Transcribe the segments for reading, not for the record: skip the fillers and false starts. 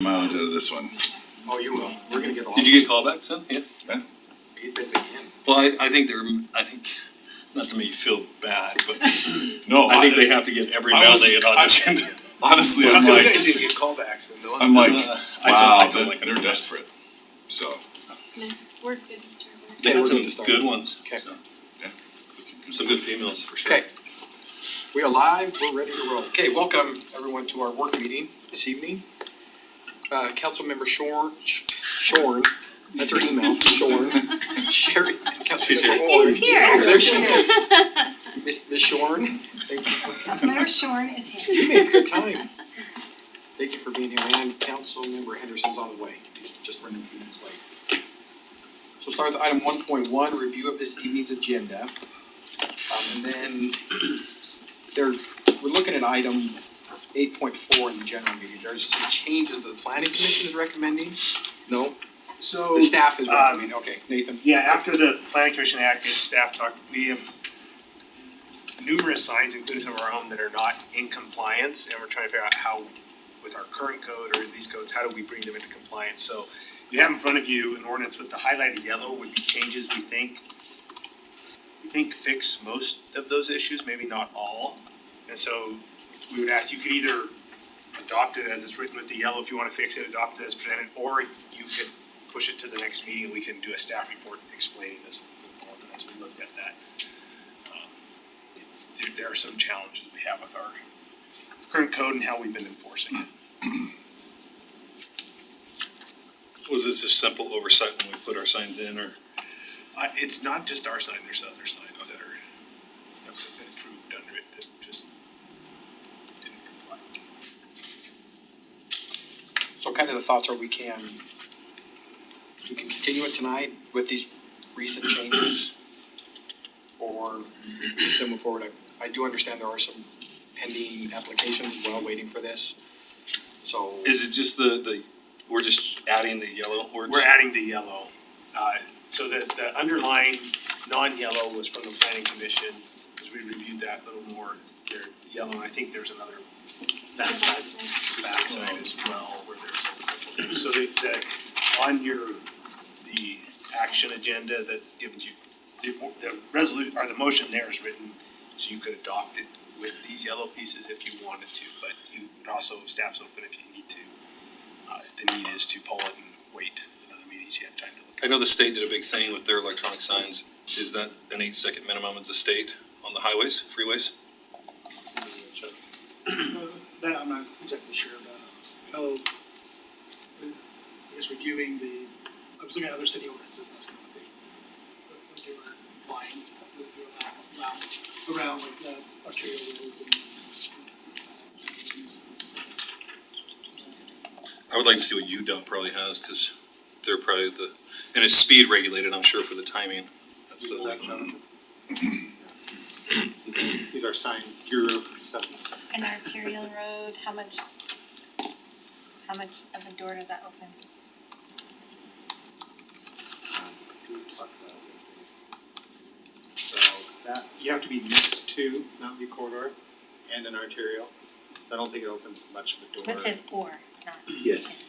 mileage out of this one. Oh, you will. We're gonna get a lot. Did you get callbacks then? Yeah. Get busy again. Well, I think not to make you feel bad, but No, I think they have to get every I male was- they had auditioned. Honestly, How I'm come you like, guys didn't get callbacks then, Dylan? I'm like, I wow, don't like they're them. desperate. So, No, we're good to start with. They Okay, had we're some good to start. good ones. Okay. So, yeah, that's some good some good females for sure. Okay. We are live, we're ready to roll. Okay, welcome everyone to our work meeting this evening. Councilmember Shorn, that's her email, Shorn, Sherry. She's here. It's here. Oh, there she is. Ms. Shorn, thank you. Councilmember Shorn is here. You made good time. Thank you for being here, and Councilmember Henderson's on the way. He's just running a few minutes late. So start with item 1.1, review of this evening's agenda. And then we're looking at item 8.4 in the general meeting. There's some changes that the planning commission is recommending. No, So, the staff is recommending. Okay, Nathan. yeah, after the planning commission acted, staff talked, we have numerous signs, including some of our own, that are not in compliance, and we're trying to figure out how, with our current code or these codes, how do we bring them into compliance? So you have in front of you an ordinance with the highlighted yellow would be changes we think fix most of those issues, maybe not all. And so we would ask, you could either adopt it as it's written with the yellow if you wanna fix it, adopt it as presented, or you could push it to the next meeting and we can do a staff report explaining this as we looked at that. There are some challenges we have with our current code and how we've been enforcing it. Was this a simple oversight when we put our signs in, or? It's not just our sign, there's other signs that have been approved under it that just didn't comply. So kind of the thoughts are we can continue it tonight with these recent changes, or still move forward. I do understand there are some pending applications as well, waiting for this, so. Is it just we're just adding the yellow words? We're adding the yellow. So the underlying non-yellow was from the planning commission, as we reviewed that a little more. There's yellow, and I think there's another backside as well, where there's a couple things. So on the action agenda that's given to you, the resolution, or the motion there is written so you could adopt it with these yellow pieces if you wanted to, but you would also, staff's open if you need to. If the need is to pull it and wait another meetings, you have time to look. I know the state did a big thing with their electronic signs. Is that an 8-second minimum as a state on the highways, freeways? That I'm not exactly sure about. I know, I guess reviewing I was looking at other city ordinances, that's kind of what they were implying, with the around like the arterial roads and. I would like to see what UDOT probably has, cause they're probably and it's speed regulated, I'm sure, for the timing. That's These are signed bureau stuff. An arterial road, how much of a door does that open? So that, you have to be next to Mountain View Corridor and an arterial, so I don't think it opens much of a door. But it says or, not. Yes.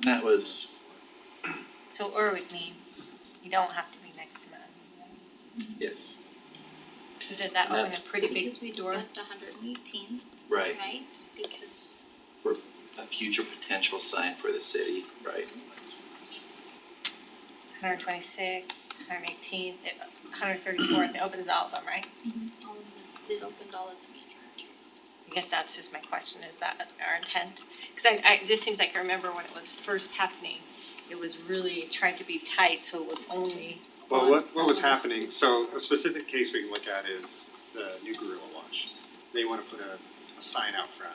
And that was, So or would mean you don't have to be next to Mountain yes, View. So does that open That's a pretty big Because we door? discussed 118, right, right? Because for a future potential sign for the city, right? 126th, 118th, 134th, it opens all of them, right? all of it opened all of the major arterials. I guess that's just my question, is that our intent? Cause it just seems like I remember when it was first happening, it was really trying to be tight, so it was only Well, what was happening, so a specific case we can look at is the new Gorilla Wash. They wanna put a sign out front,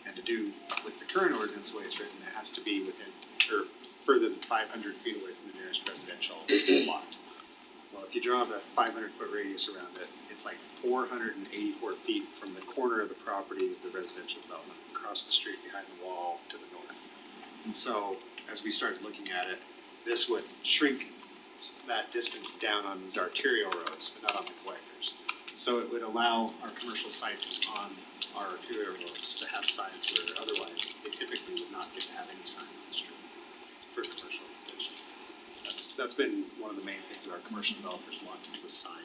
and to do with the current ordinance, the way it's written, it has to be within, or further than 500 feet away from the nearest residential lot. Well, if you draw the 500-foot radius around it, it's like 484 feet from the corner of the property of the residential development across the street behind the wall to the north. And so, as we started looking at it, this would shrink that distance down on these arterial roads, but not on the collectors. So it would allow our commercial sites on our arterial roads to have signs where otherwise they typically would not get to have any sign on the street for commercial application. That's been one of the main things that our commercial developers want is a sign.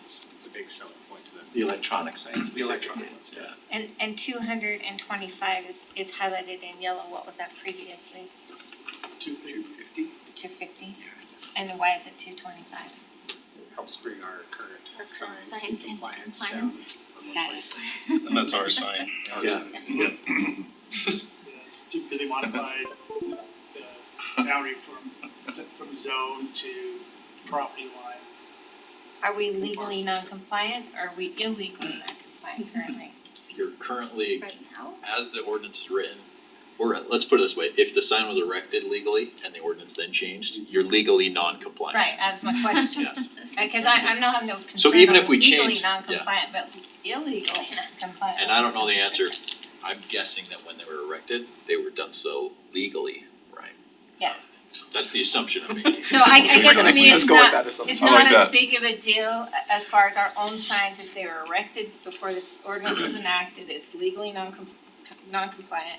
It's a big selling point to them. The electronic signs The specifically, electronic ones, yeah. And 225 is highlighted in yellow, what was that previously? 250. 250? And then why is it 225? Helps bring our current Our sign current signs into compliance down compliance. from Got it. 126. And that's our sign. Yeah. Because they modified this, the boundary from zone to property line. Are we legally non-compliant or are we illegally non-compliant currently? You're currently, Right now, as the ordinance is written, or let's put it this way, if the sign was erected legally and the ordinance then changed, you're legally non-compliant. Right, that's my question. Yes. Because I don't have no concern So even on if we legally change- yeah. non-compliant, but illegally non-compliant. And I don't know the answer. I'm guessing that when they were erected, they were done so legally, right? Yeah. That's the assumption I'm making. So I guess to me, Let's it's go with not, that assumption. it's I not like as that. big of a deal as far as our own signs, if they were erected before this ordinance was enacted, it's legally non-compliant,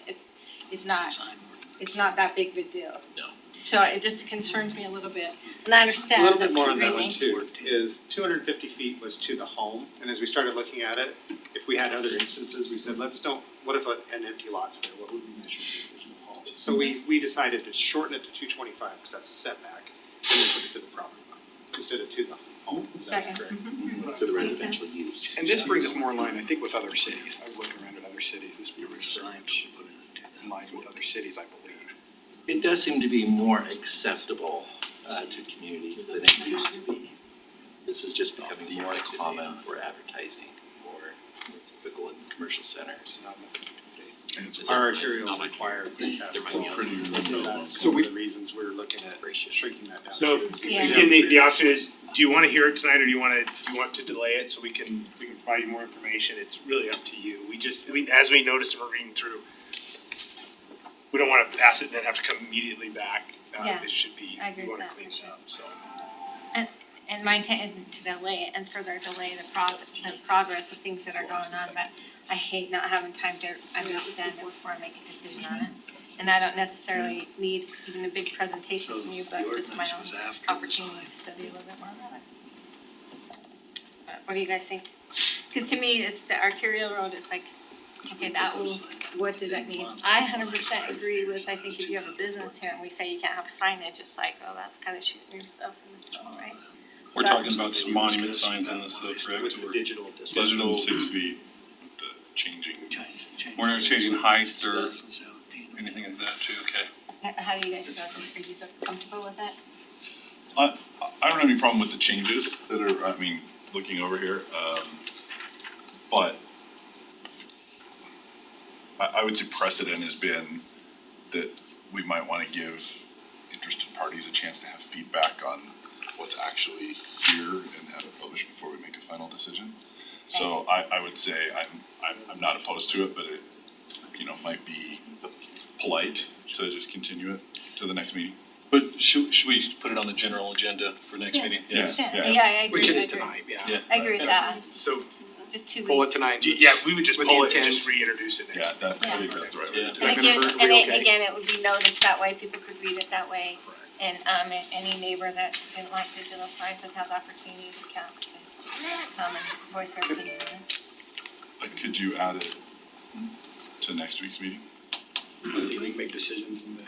it's not that big of a deal. No. So it just concerns me a little bit, and I understand. A little that bit more on that reasoning. one too, is 250 feet was to the home, and as we started looking at it, if we had other instances, we said, what if an empty lot's there, what would we measure the original home? So we decided to shorten it to 225, because that's a setback, and then put it to the property line, instead of to the home, is that Okay. correct? Mhm. To the residential use. And this brings us more in line, I think, with other cities. I was looking around at other cities, this brings us very much in line with other cities, I believe. It does seem to be more acceptable to communities than it used to be. This is just becoming more common for advertising or typical in the commercial centers. Our arterials require precast walls, so that's So one we- of the reasons we're looking at shrinking that down. So, too. Yeah. again, the option is, do you wanna hear it tonight, or do you want to delay it so we can provide you more information? It's really up to you. As we noticed and we're reading through, we don't wanna pass it and then have to come immediately back. Yeah, It should be, I agree we with wanna that, clean for it sure. up, so. And my intent isn't to delay it and further delay the progress of things that are going on, but I hate not having time to understand it before I make a decision on it. And I don't necessarily need even a big presentation from you, but just my own opportunity to study a little bit more about it. But what do you guys think? Cause to me, it's the arterial road, it's like, okay, that will, what does that mean? I 100% agree with, I think if you have a business here and we say you can't have signage, it's like, oh, that's kinda shooting yourself in the foot, right? We're talking about just monument signs in this though, correct? With the Or digital display. Less Digital- than 6 feet, with the changing. we're not changing heights or anything like that too, okay? How do you guys feel? Are you comfortable with that? I don't have any problem with the changes that are, I mean, looking over here, but I would say precedent has been that we might wanna give interested parties a chance to have feedback on what's actually here and have it published before we make a final decision. So I would say I'm not opposed to it, but it, might be polite to just continue it to the next meeting. But should we put it on the general agenda for next meeting? Yeah. Yeah, I agree, Which it I is agree. tonight, yeah. Yeah. I agree with that, So, just 2 weeks. Pull it tonight. yeah, we would just With the pull it and intent. just reintroduce it Yeah, next. I think that's the right way to do it. And Is that gonna again, hurt? and We it- okay? again, it would be noticed that way, people could read it that way. And any neighbor that didn't like digital signs would have the opportunity to come and voice their opinion on it. Could you add it to next week's meeting? I think we can make decisions in the.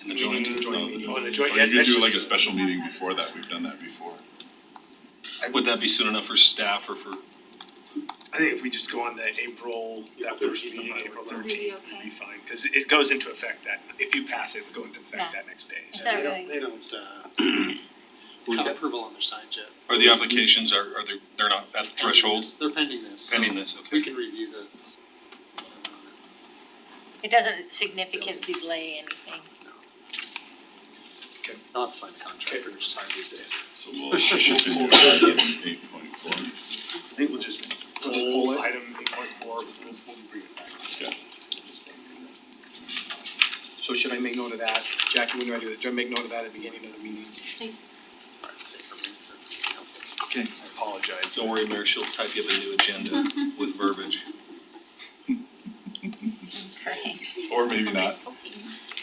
In the joint. meeting. Oh, in the Or joint, you yeah, could that's do just. like a special meeting before that, we've done that before. Would that be soon enough for staff or for, I think if we just go on the April, that first Thirteenth, meeting, April Would be 13th, okay. would be fine, cause it goes into effect if you pass it, it would go into Yeah. effect that next day, Is so. that They really? don't have approval on their signs yet. are the applications, are they're not at the threshold? They're pending this, so Pending this, we okay. can review the. It doesn't significantly delay anything. I'll have to find the contractor to sign these days. So we'll continue at 8.4. I think we'll just pull pull it. item 8.4, we'll bring it back. Yeah. So should I make note of that? Jackie, when do I do that? Do I make note of that at the beginning of the meeting? Please. Same for me, for council. Okay. I apologize. Don't worry, Mayor, she'll type you up a new agenda with verbiage. Or maybe Somebody's not. poking.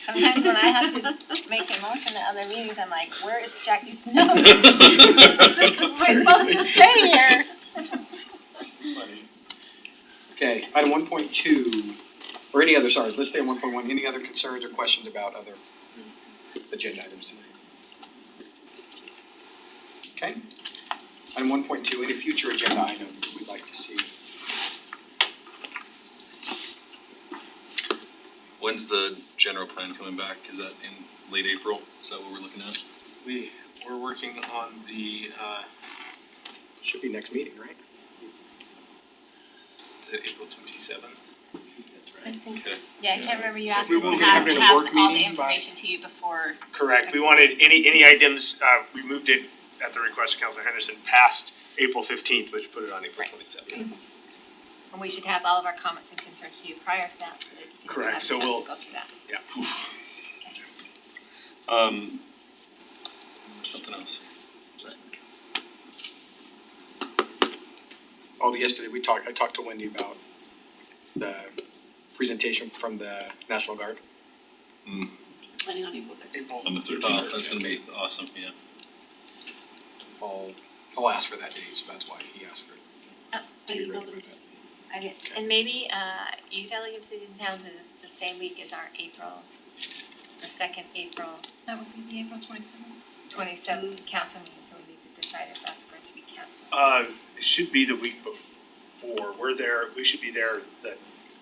Sometimes when I have to make a motion at other meetings, I'm like, where is Jackie's notes? What am I supposed to say here? Okay, item 1.2, or any other, sorry, let's stay on 1.1, any other concerns or questions about other agenda items tonight? Okay. Item 1.2, any future agenda items we'd like to see? When's the general plan coming back? Is that in late April? Is that what we're looking at? We're working on the, Should be next meeting, right? is it April 27th? That's I right. think Okay. Yeah, I can't remember, you asked We us to won't have have it in a have work all the meeting by- information to you before. Correct, we wanted any items, we moved it at the request of Councilor Henderson past April 15th, which put it on April Right. 27th. And we should have all of our comments and concerns to you prior to that, so that you can Correct, have a so chance we'll- to go through that. Something else. Oh, yesterday I talked to Wendy about the presentation from the National Guard. planning on April 13th. On the Oh, 13th. that's gonna be awesome, yeah. I'll ask for that date, so that's why he asked for it. I To be emailed ready them. with it. I did, and maybe, Utah League of Cities and Towns is the same week as our April, or second April That would be the April 27th. 27th council meeting, so we need to decide if that's going to be canceled. It should be the week before, we should be there the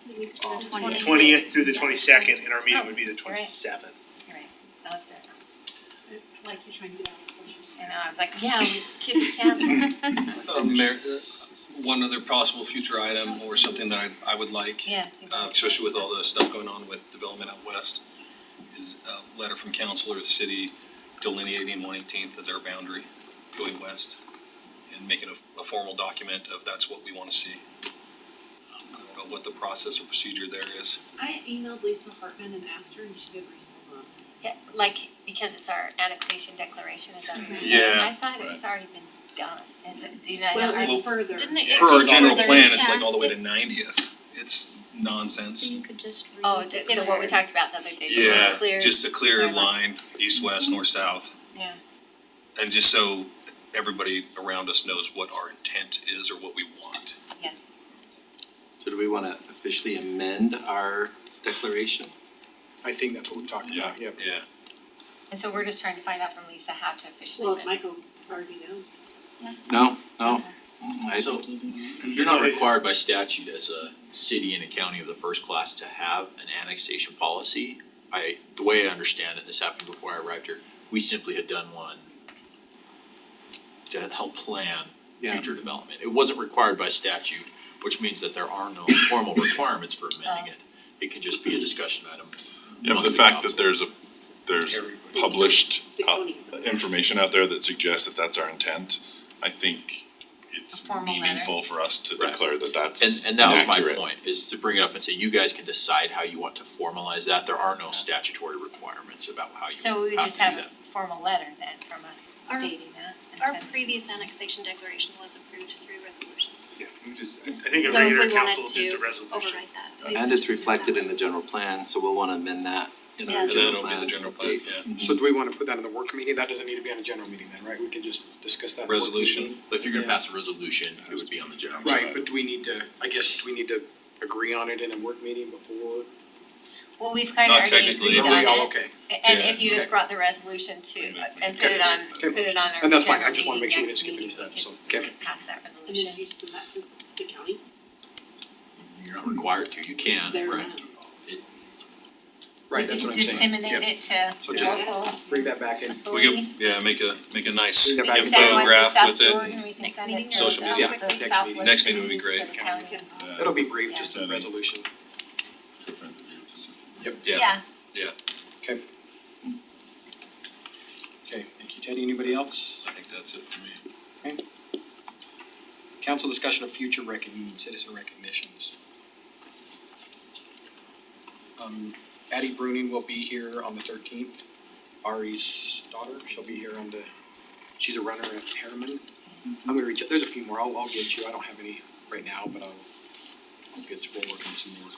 The week to the 20th. 20th through the 22nd, and our meeting Oh, would be the you're right. 27th. You're right, I'll have to, Like you're trying to get out of the question. I know, I was like, yeah, we kids canceled. Mayor, one other possible future item or something that I would like, Yeah. especially with all the stuff going on with development out west, is a letter from council or the city delineating 118th as our boundary going west and making a formal document of that's what we wanna see. About what the process or procedure there is. I emailed Lisa Hartman and asked her, and she didn't respond. Yeah, like, because it's our annexation declaration, is that what you're saying? Yeah, I thought it was already been done, is it, do you know? Well, I- it went further. Didn't it? Per our goes general further. plan, it's Yeah. like all the way to 90th. It's nonsense. You could just read. Oh, what we talked about the other day, just Yeah, a clear. just a clear clear line, east, west, north, south. Yeah. And just so everybody around us knows what our intent is or what we want. So do we wanna officially amend our declaration? I think that's what we're talking about, yep. Yeah. And so we're just trying to find out from Lisa how to officially. Well, amend it. Michael already knows. No. So, you're not required by statute as a city and a county of the first class to have an annexation policy. The way I understand it, this happened before I arrived here, we simply had done one to help plan Yeah. future development. It wasn't required by statute, which means that there are no formal requirements for amending it. It could just be a discussion item. Yeah, but the amongst fact that council. there's published The county. information out there that suggests that that's our intent, I think it's A formal letter. meaningful for us to Right. declare that that's And that was my inaccurate. point, is to bring it up and say, you guys can decide how you want to formalize that. There are no statutory requirements about how you So we would have just to do have a that. formal letter then from us Our- stating that. and Our send- previous annexation declaration was approved through resolution. Yeah, I think a So if regular we council, wanted just a to resolution. override that. we And would it's just do it that reflected in way. the general plan, so we'll wanna amend that in Yeah. our And general that'll plan. be the general plan, update. yeah. So do we wanna put that in the work meeting? That doesn't need to be on a general meeting then, right? We can just discuss that in the work Resolution. meeting? But if you're gonna pass a resolution, it would be on the general. Right, but do we need to agree on it in a work meeting before? Well, we've kind Not of already technically. agreed Are we on all it, okay? and Yeah. if you just Okay. brought the resolution to, and put it on, Okay. put it on our And that's fine, I general just wanna make sure we meeting didn't skip any next steps, meeting, so, we okay. can pass that And then resolution. you send that to the county. You're not required to, you can, They're right? not. Right, that's what I'm We just saying. disseminate Yep. it to So just- local Bring that back in. We could, authorities. yeah, make a nice Bring that back in. Send one to infograph South with it. Jordan, we can Next send it meeting? to Social the media. Yeah, the next meeting. Southwest Next meeting would be cities, great. to the county. It'll be brief, Yeah. just a resolution. Yeah. Okay. Okay, thank you, Teddy. Anybody else? I think that's it for me. Council discussion of future citizen recognitions. Addie Bruning will be here on the 13th. Ari's daughter, she'll be here she's a runner at Harriman. I'm gonna reach out, there's a few more, I'll get you, I don't have any right now, but I'll we'll work on some more.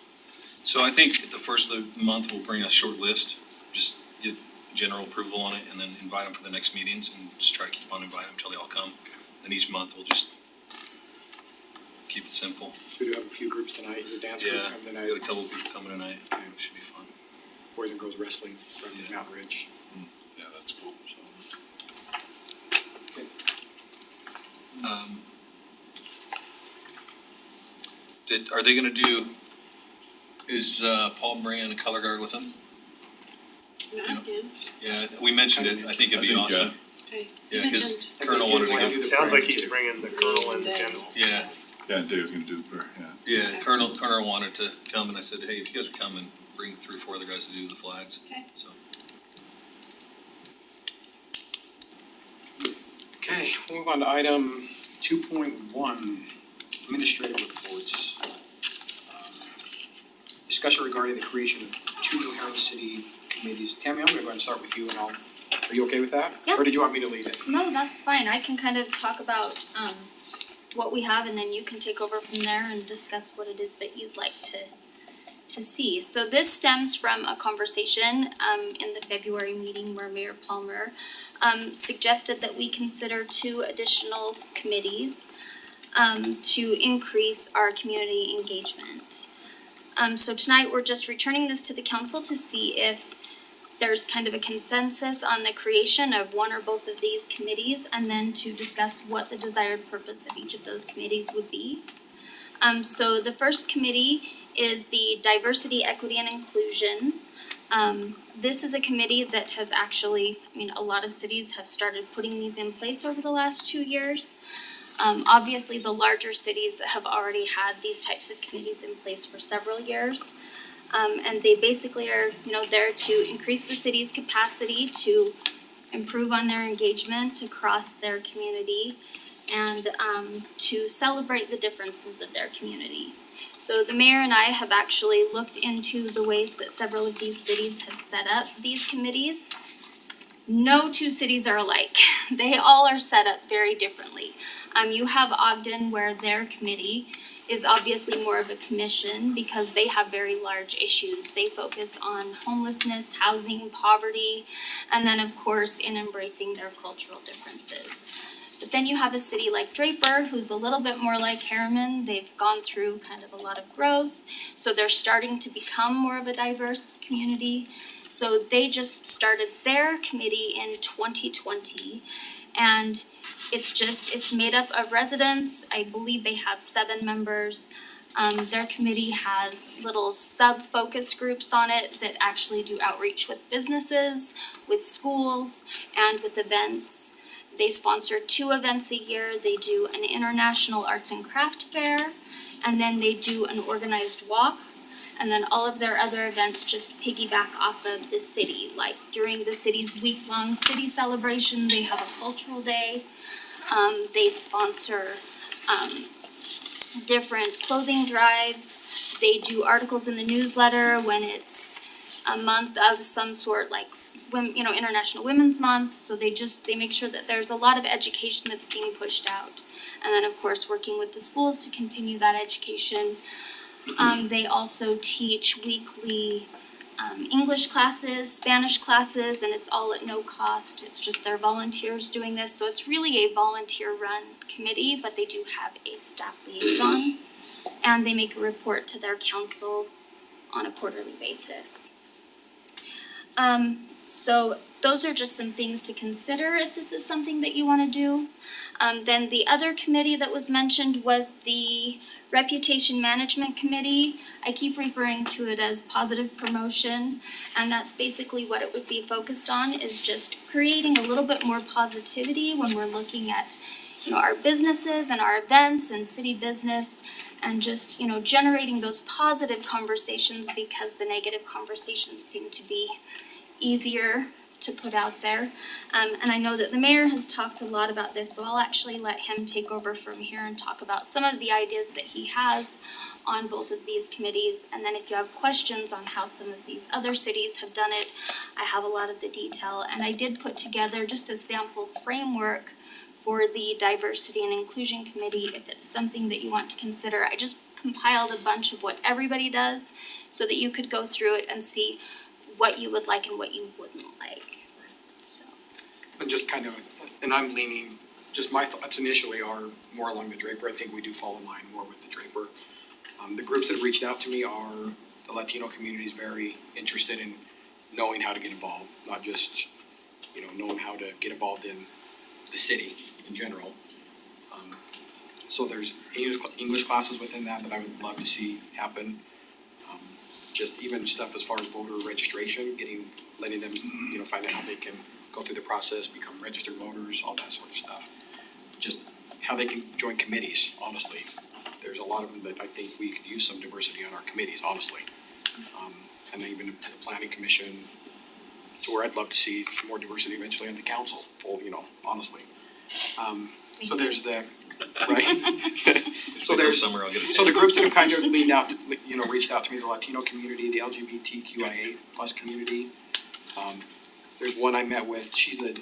So I think at the first of the month, we'll bring a short list, just get general approval on it, and then invite them for the next meetings, and just try to keep on inviting them until they all come. Then each month, we'll just keep it simple. So we do have a few groups tonight, the dance Yeah, groups coming we tonight, got a couple of people coming tonight, should be fun. Boys and Girls Wrestling from Yeah. Mountain Ridge. Yeah, that's cool, so. Are they gonna do, is Paul bringing a color guard with him? I'm asking. Yeah, we mentioned it, I think it'd be I think, awesome. Okay. Yeah, You cause mentioned- Colonel I think wanted to they go. do the Sounds like parade he's too. bringing the colonel and the general. Yeah, Yeah, Dave's gonna do, yeah. yeah, Colonel wanted to come, and I said, hey, if you guys are coming, bring 3 or 4 other guys to do the flags. Okay. So, Okay, we'll move on to item 2.1, administrative reports. Discussion regarding the creation of 2 new Harriman City committees. Tammy, I'm gonna go ahead and start with you, and are you okay with that? Yeah. Or did you want me to lead it? No, that's fine. I can kind of talk about what we have, and then you can take over from there and discuss what it is that you'd like to see. So this stems from a conversation in the February meeting where Mayor Palmer suggested that we consider 2 additional committees to increase our community engagement. So tonight, we're just returning this to the council to see if there's kind of a consensus on the creation of 1 or both of these committees, and then to discuss what the desired purpose of each of those committees would be. So the first committee is the Diversity, Equity, and Inclusion. This is a committee that has actually, a lot of cities have started putting these in place over the last 2 years. Obviously, the larger cities have already had these types of committees in place for several years. And they basically are, there to increase the city's capacity to improve on their engagement across their community and to celebrate the differences of their community. So the mayor and I have actually looked into the ways that several of these cities have set up these committees. No 2 cities are alike. They all are set up very differently. You have Ogden, where their committee is obviously more of a commission because they have very large issues. They focus on homelessness, housing, poverty, and then of course in embracing their cultural differences. But then you have a city like Draper, who's a little bit more like Harriman. They've gone through kind of a lot of growth, so they're starting to become more of a diverse community. So they just started their committee in 2020, and it's made up of residents. I believe they have 7 members. Their committee has little sub-focus groups on it that actually do outreach with businesses, with schools, and with events. They sponsor 2 events a year. They do an international arts and craft fair, and then they do an organized walk. And then all of their other events just piggyback off of the city. Like during the city's week-long city celebration, they have a cultural day. They sponsor different clothing drives. They do articles in the newsletter when it's a month of some sort, like International Women's Month. So they make sure that there's a lot of education that's being pushed out. And then of course working with the schools to continue that education. They also teach weekly English classes, Spanish classes, and it's all at no cost. It's just their volunteers doing this. So it's really a volunteer-run committee, but they do have a staff liaison. And they make a report to their council on a quarterly basis. So those are just some things to consider if this is something that you want to do. Then the other committee that was mentioned was the Reputation Management Committee. I keep referring to it as positive promotion, and that's basically what it would be focused on, is just creating a little bit more positivity when we're looking at, our businesses and our events and city business, and just, generating those positive conversations because the negative conversations seem to be easier to put out there. And I know that the mayor has talked a lot about this, so I'll actually let him take over from here and talk about some of the ideas that he has on both of these committees. And then if you have questions on how some of these other cities have done it, I have a lot of the detail. And I did put together just a sample framework for the Diversity and Inclusion Committee if it's something that you want to consider. I just compiled a bunch of what everybody does so that you could go through it and see what you would like and what you wouldn't like. So, And just kind of, and I'm leaning, just my thoughts initially are more along the Draper. I think we do fall in line more with the Draper. The groups that have reached out to me are, the Latino community is very interested in knowing how to get involved, not just, knowing how to get involved in the city in general. So there's English classes within that I would love to see happen. Just even stuff as far as voter registration, letting them, find out how they can go through the process, become registered voters, all that sort of stuff. Just how they can join committees, honestly. There's a lot of them that I think we could use some diversity on our committees, honestly. And then even to the planning commission, to where I'd love to see some more diversity eventually on the council, honestly. So there's the, right? So there's, summer, I'll get a so the groups that have kind of leaned out, reached out to me, the Latino community, the LGBTQIA plus community. There's one I met with, she's an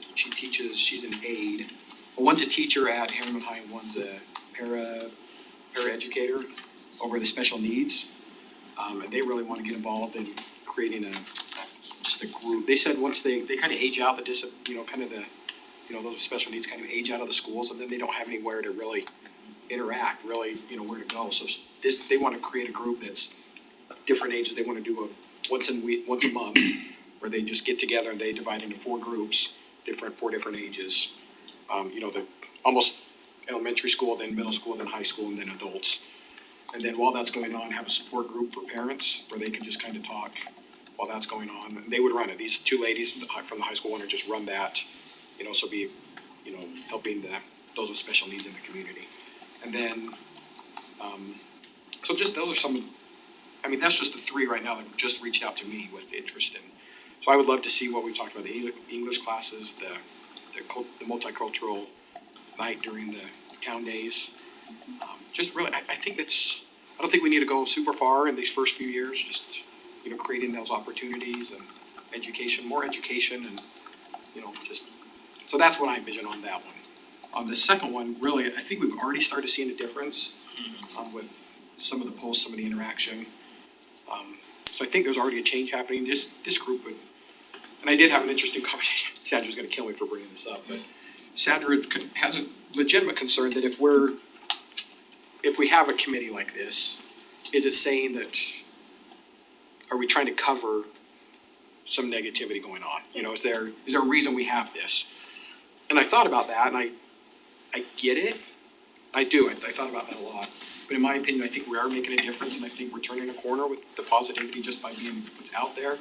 aide. Well, one's a teacher at Harriman High and one's a para-educator over the special needs. And they really want to get involved in creating just a group. They said once they kind of age out those with special needs kind of age out of the schools, and then they don't have anywhere to really interact, really, where to go. So they want to create a group that's different ages. They want to do once a month, where they just get together and they divide into 4 groups, four different ages. The almost elementary school, then middle school, then high school, and then adults. And then while that's going on, have a support group for parents where they can just kind of talk while that's going on. And they would run it. These 2 ladies from the high school want to just run that, so be, helping those with special needs in the community. And then, so just those are some, that's just the 3 right now that just reached out to me with interest in. So I would love to see what we've talked about, the English classes, the multicultural night during the town days. Just really, I don't think we need to go super far in these first few years, just, creating those opportunities and more education and, so that's what I envision on that one. On the second one, really, I think we've already started seeing a difference, with some of the posts, some of the interaction. So I think there's already a change happening. This group would, and I did have an interesting conversation. Sandra's gonna kill me for bringing this up, but Sandra has a legitimate concern that if we have a committee like this, is it saying that, are we trying to cover some negativity going on? Is there a reason we have this? And I thought about that, and I get it. I do. I thought about that a lot. But in my opinion, I think we are making a difference, and I think we're turning a corner with the positivity just by being what's out there.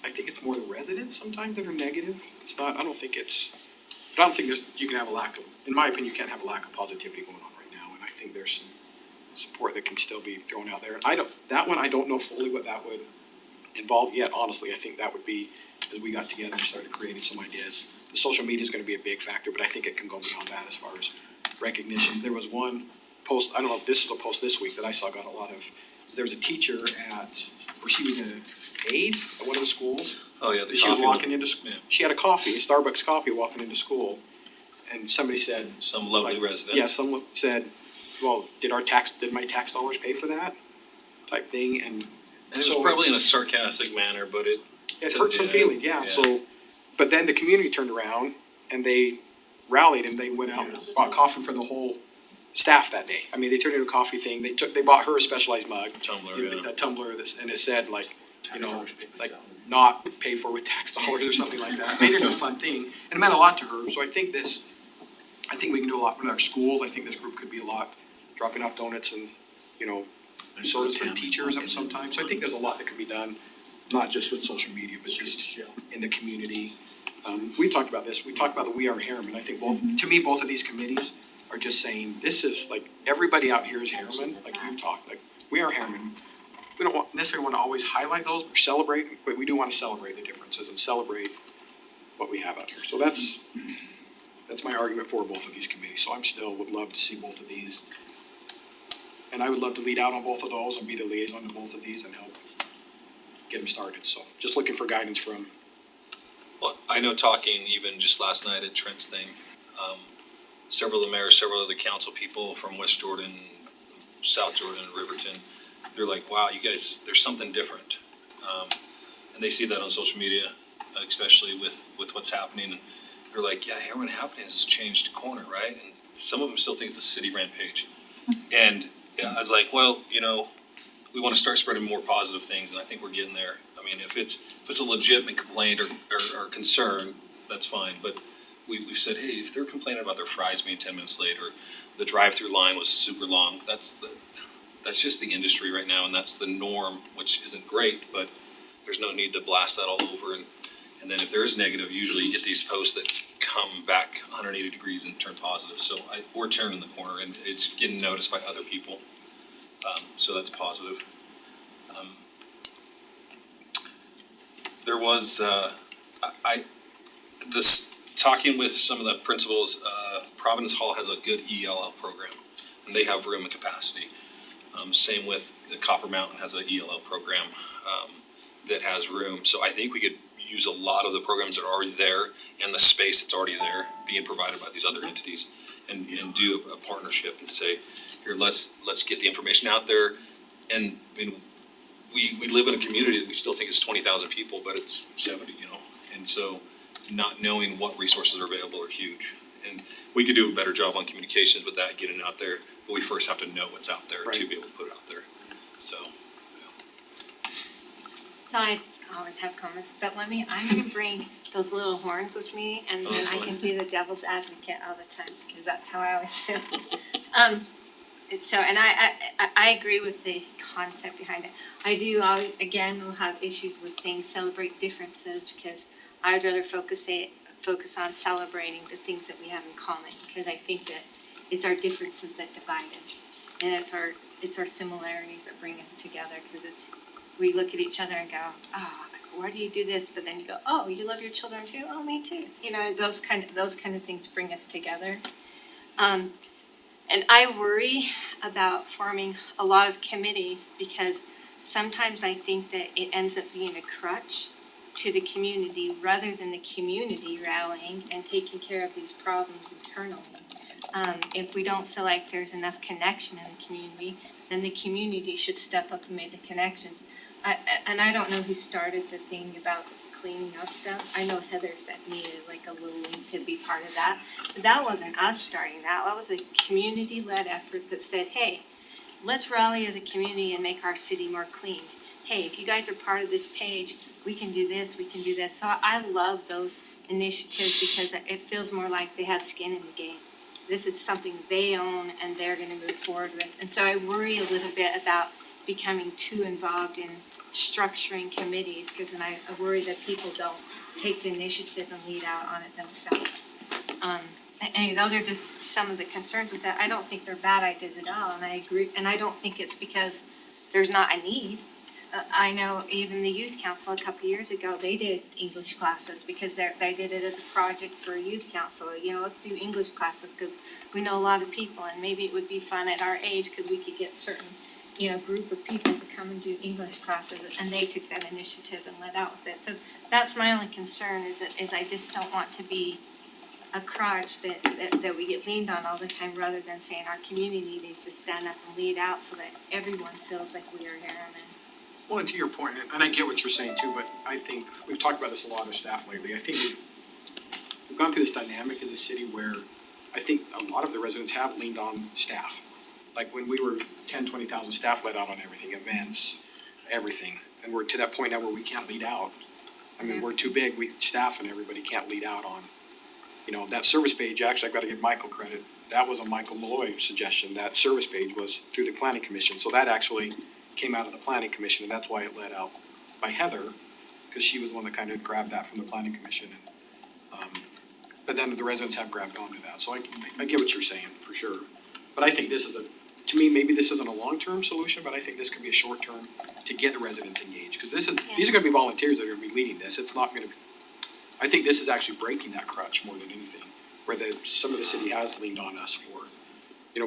I think it's more the residents sometimes that are negative. It's not, I don't think you can have a lack of, in my opinion, you can't have a lack of positivity going on right now. And I think there's some support that can still be thrown out there. And I don't know fully what that would involve yet, honestly. I think that would be, as we got together and started creating some ideas. The social media is gonna be a big factor, but I think it can go beyond that as far as recognitions. There was one post, I don't know if this is a post this week that I saw got a lot of, there was a teacher where she was an aide at one of the schools. Oh, yeah, the She was coffee walking into school, yeah. she had a Starbucks coffee walking into school. And somebody said, Some lovely resident. yeah, someone said, well, did my tax dollars pay for that? Type thing, and And it was so- probably in a sarcastic manner, but it hurt some feelings, yeah, so, but then the community turned around and they rallied and they went out and bought coffee for the whole staff that day. They turned it into a coffee thing, they bought her a specialized mug, Tumbler, a tumbler, and it said not paid for with tax dollars or something like that. Made it a fun thing, and it meant a lot to her, so I think we can do a lot with our schools. I think this group could be a lot, dropping off donuts and, sodas for teachers sometimes. So I think there's a lot that can be done, not just with social media, but just in the community. We talked about this, we talked about the We Are Harriman. I think to me, both of these committees are just saying, this is everybody out here is Harriman, you talked, We Are Harriman. We don't necessarily want to always highlight those or celebrate, but we do want to celebrate the differences and celebrate what we have out here. So that's my argument for both of these committees. So would love to see both of these. And I would love to lead out on both of those and be the liaison to both of these and help get them started. So just looking for guidance from. Well, I know talking even just last night at Trent's thing, several of the mayors, several of the council people from West Jordan, South Jordan and Riverton, they're like, wow, you guys, there's something different. And they see that on social media, especially with what's happening, and they're like, yeah, Harriman Happening has changed corner, right? And some of them still think it's a city ran page. And yeah, I was like, well, you know, we wanna start spreading more positive things, and I think we're getting there. I mean, if it's a legitimate complaint or concern, that's fine, but we've said, hey, if they're complaining about their fries being 10 minutes late, or the drive-through line was super long, that's just the industry right now, and that's the norm, which isn't great, but there's no need to blast that all over, and then if there is negative, usually you get these posts that come back 180 degrees and turn positive, so we're turning the corner, and it's getting noticed by other people, so that's positive. There was, talking with some of the principals, Providence Hall has a good ELL program, and they have room and capacity. Same with the Copper Mountain has a ELL program, that has room, so I think we could use a lot of the programs that are already there and the space that's already there being provided by these other entities, and do a partnership and say, here, let's get the information out there, and we live in a community that we still think is 20,000 people, but it's 70, you know, and so not knowing what resources are available are huge. And we could do a better job on communications with that, getting it out there, but we first have to know what's out there to be able to put it out there, so. So I always have comments, but I'm gonna bring those little horns with me, and Oh, then that's I fine. can be the devil's advocate all the time, because that's how I always feel. So, and I agree with the concept behind it. Again, will have issues with saying celebrate differences, because I'd rather focus on celebrating the things that we have in common, because I think that it's our differences that divide us, and it's our similarities that bring us together, because we look at each other and go, oh, why do you do this? But then you go, oh, you love your children too? Oh, me too. You know, those kind of things bring us together. And I worry about forming a lot of committees, because sometimes I think that it ends up being a crutch to the community rather than the community rallying and taking care of these problems internally. If we don't feel like there's enough connection in the community, then the community should step up and make the connections. And I don't know who started the thing about cleaning up stuff. I know Heather sent me like a little link to be part of that. But that wasn't us starting that. That was a community-led effort that said, hey, let's rally as a community and make our city more clean. Hey, if you guys are part of this page, we can do this, we can do this. So I love those initiatives, because it feels more like they have skin in the game. This is something they own and they're gonna move forward with. And so I worry a little bit about becoming too involved in structuring committees, because then I worry that people don't take the initiative and lead out on it themselves. And those are just some of the concerns with that. I don't think they're bad ideas at all, and I agree, and I don't think it's because there's not a need. I know even the youth council a couple of years ago, they did English classes, because they did it as a project for a youth council. You know, let's do English classes, because we know a lot of people, and maybe it would be fun at our age, because we could get certain, group of people to come and do English classes, and they took that initiative and led out with it. So that's my only concern, is I just don't want to be a crutch that we get leaned on all the time, rather than saying our community needs to stand up and lead out so that everyone feels like we are Harriman. Well, and to your point, and I get what you're saying too, but I think, we've talked about this a lot with staff lately, I think we've gone through this dynamic as a city where I think a lot of the residents have leaned on staff. Like when we were 20,000 staff let out on everything, events, everything, and we're to that point now where we can't lead out. I mean, we're too big, staff and everybody can't lead out on, that service page. Actually, I've gotta give Michael credit, that was a Michael Malloy suggestion, that service page was through the planning commission, so that actually came out of the planning commission, and that's why it led out by Heather, cause she was the one that kind of grabbed that from the planning commission, and, but then the residents have grabbed onto that, so I get what you're saying, for sure. But I think this is to me, maybe this isn't a long-term solution, but I think this could be a short-term to get the residents engaged, cause these are gonna be volunteers that are gonna be leading this, it's not gonna be, I think this is actually breaking that crutch more than anything, where some of the city has leaned on us for.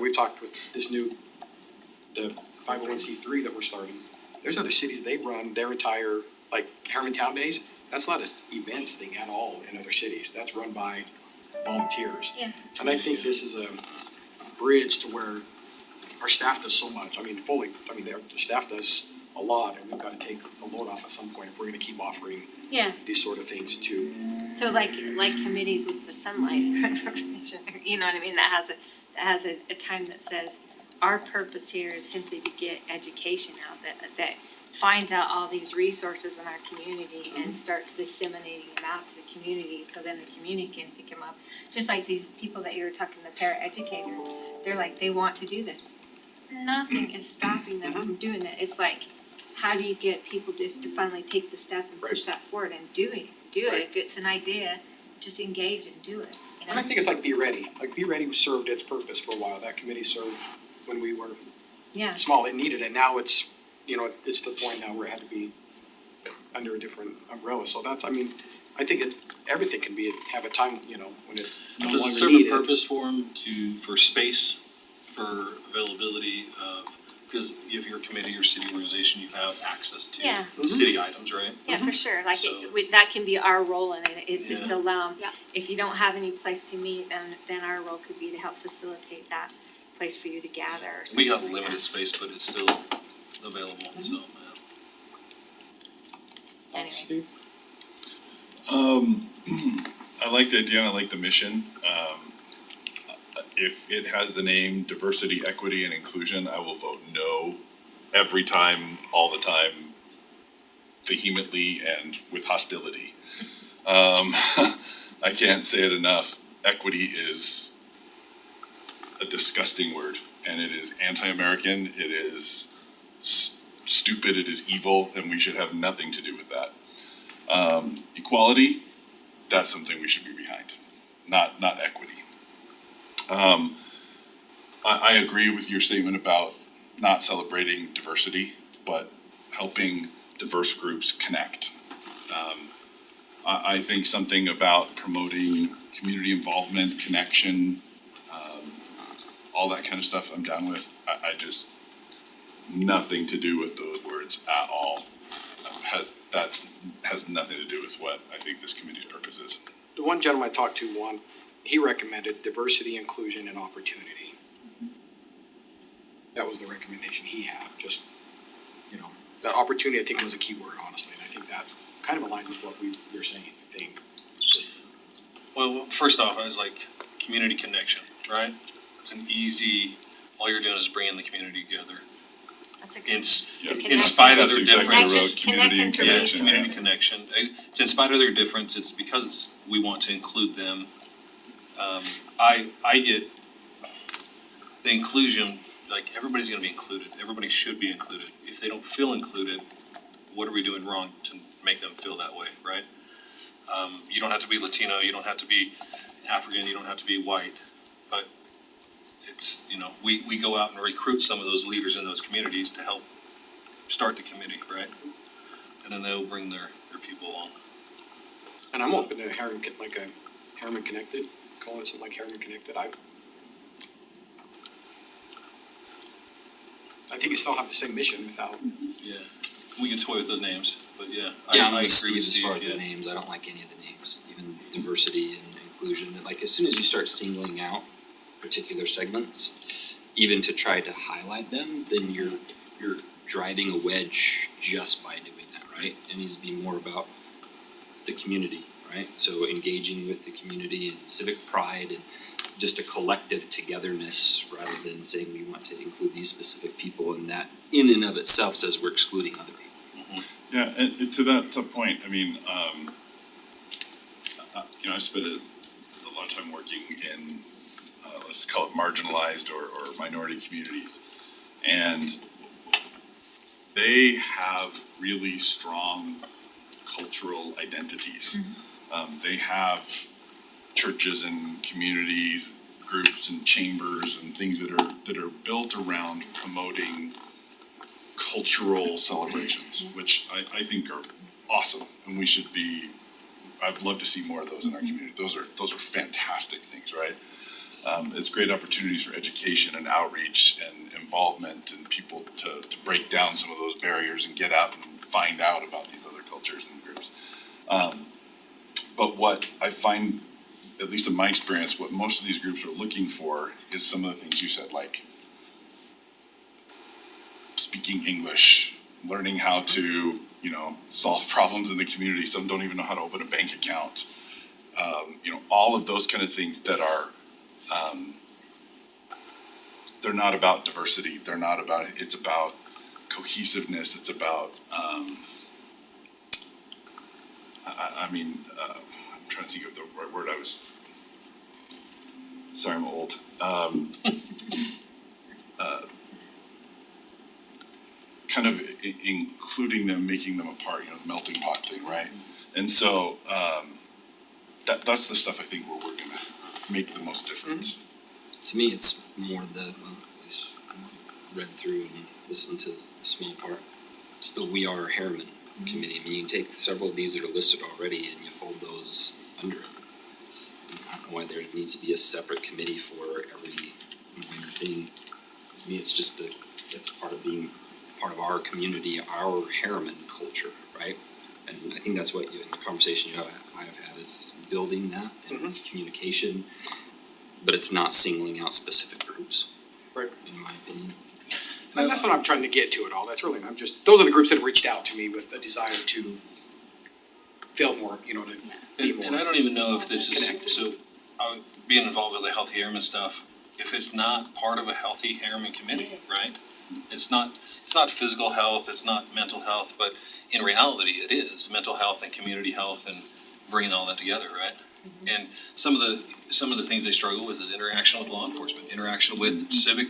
We've talked with this the 501c3 that we're starting, there's other cities, they run their entire, like Harriman Town Days, that's not an events thing at all in other cities, that's run by volunteers. Yeah. And I think this is a bridge to where our staff does so much, the staff does a lot, and we've gotta take the load off at some point if we're gonna keep offering Yeah, these sort of things too. so like committees with the sunlight, you know what I mean, that has a time that says, our purpose here is simply to get education out, that finds out all these resources in our community and starts disseminating them out to the community, so then the community can pick them up. Just like these people that you were talking, the paraeducators, they're like, they want to do this. Nothing is stopping them from doing it. It's like, how do you get people just to finally take the step and push that forward and do it? Right. If it's an idea, just engage and do it, you know? And I think it's like Be Ready, served its purpose for a while, that committee served when we were Yeah, small, it needed it, now it's, it's the point now where it had to be under a different umbrella, so that's, I think everything can have a time, when it's no Does it longer serve needed. a purpose for them for space, for availability of, because if you're a committee or city organization, you have access to Yeah. city items, right? yeah, for sure, like, So- that can be our role in it, it's just to allow 'em- Yeah. if you don't have any place to meet, then our role could be to help facilitate that place for you to gather or We something have like limited that. space, but it's still available, so, Anyway, Steve? I like the idea and I like the mission. If it has the name diversity, equity, and inclusion, I will vote no every time, all the time, vehemently and with hostility. I can't say it enough. Equity is a disgusting word, and it is anti-American, it is stupid, it is evil, and we should have nothing to do with that. Equality, that's something we should be behind, not equity. I agree with your statement about not celebrating diversity, but helping diverse groups connect. I think something about promoting community involvement, connection, all that kind of stuff I'm down with. I just, nothing to do with those words at all. Has nothing to do with what I think this committee's purpose is. The one gentleman I talked to, he recommended diversity, inclusion, and opportunity. That was the recommendation he had, just, that opportunity I think was a key word, honestly, and I think that kind of aligned with what you're saying, I think. well, first off, I was like, community connection, right? It's an easy, all you're doing is bringing the community together. that's a In, good. in spite of That's their exactly difference. the road, community and Connect connection. Community Yeah. connection. It's in spite of their difference, it's because we want to include them. I get the inclusion, like, everybody's gonna be included, everybody should be included. If they don't feel included, what are we doing wrong to make them feel that way, right? You don't have to be Latino, you don't have to be African, you don't have to be white, but it's, we go out and recruit some of those leaders in those communities to help start the committee, right? And then they'll bring their people along. And I'm open to Harriman Connected, calling it something like Harriman Connected, I think you still have the same mission without, Yeah, we can toy with those names, but yeah, Yeah, I I'm agree with Steve with as Steve, far as the yeah. names, I don't like any of the names, even diversity and inclusion, that like as soon as you start singling out particular segments, even to try to highlight them, then you're driving a wedge just by doing that, right? It needs to be more about the community, right? So engaging with the community and civic pride and just a collective togetherness rather than saying we want to include these specific people, and that in and of itself says we're excluding other people. Yeah, and to that point, I spent a lot of time working in, let's call it marginalized or minority communities. And they have really strong cultural identities. They have churches and communities, groups and chambers and things that are built around promoting cultural celebrations, which I think are awesome, and I'd love to see more of those in our community. Those are fantastic things, right? It's great opportunities for education and outreach and involvement and people to break down some of those barriers and get out and find out about these other cultures and groups. But what I find, at least in my experience, what most of these groups are looking for is some of the things you said, like speaking English, learning how to, solve problems in the community. Some don't even know how to open a bank account. All of those kind of things that are, they're not about diversity. They're not about, it's about cohesiveness. It's about, I'm trying to think of the right word. Sorry, I'm old. Kind of including them, making them a part, the melting pot thing, right? And so, that's the stuff I think where we're gonna make the most difference. To me, it's more at least read through and listened to the small part. It's the We Are Harriman committee. I mean, you can take several of these that are listed already and you fold those under it. I don't know why there needs to be a separate committee for every minor thing. To me, it's just that's part of being part of our community, our Harriman culture, right? And I think that's what in the conversation might have had is building that and it's communication, but it's not singling out specific groups. Right. In my opinion. And that's what I'm trying to get to at all, those are the groups that have reached out to me with a desire to feel more, to be more. And I don't even know if this connected. is, so, being involved with the Healthy Harriman stuff, if it's not part of a Healthy Harriman committee, right? It's not physical health, it's not mental health, but in reality, it is mental health and community health and bringing all that together, right? And some of the things they struggle with is interaction with law enforcement, interaction with civic,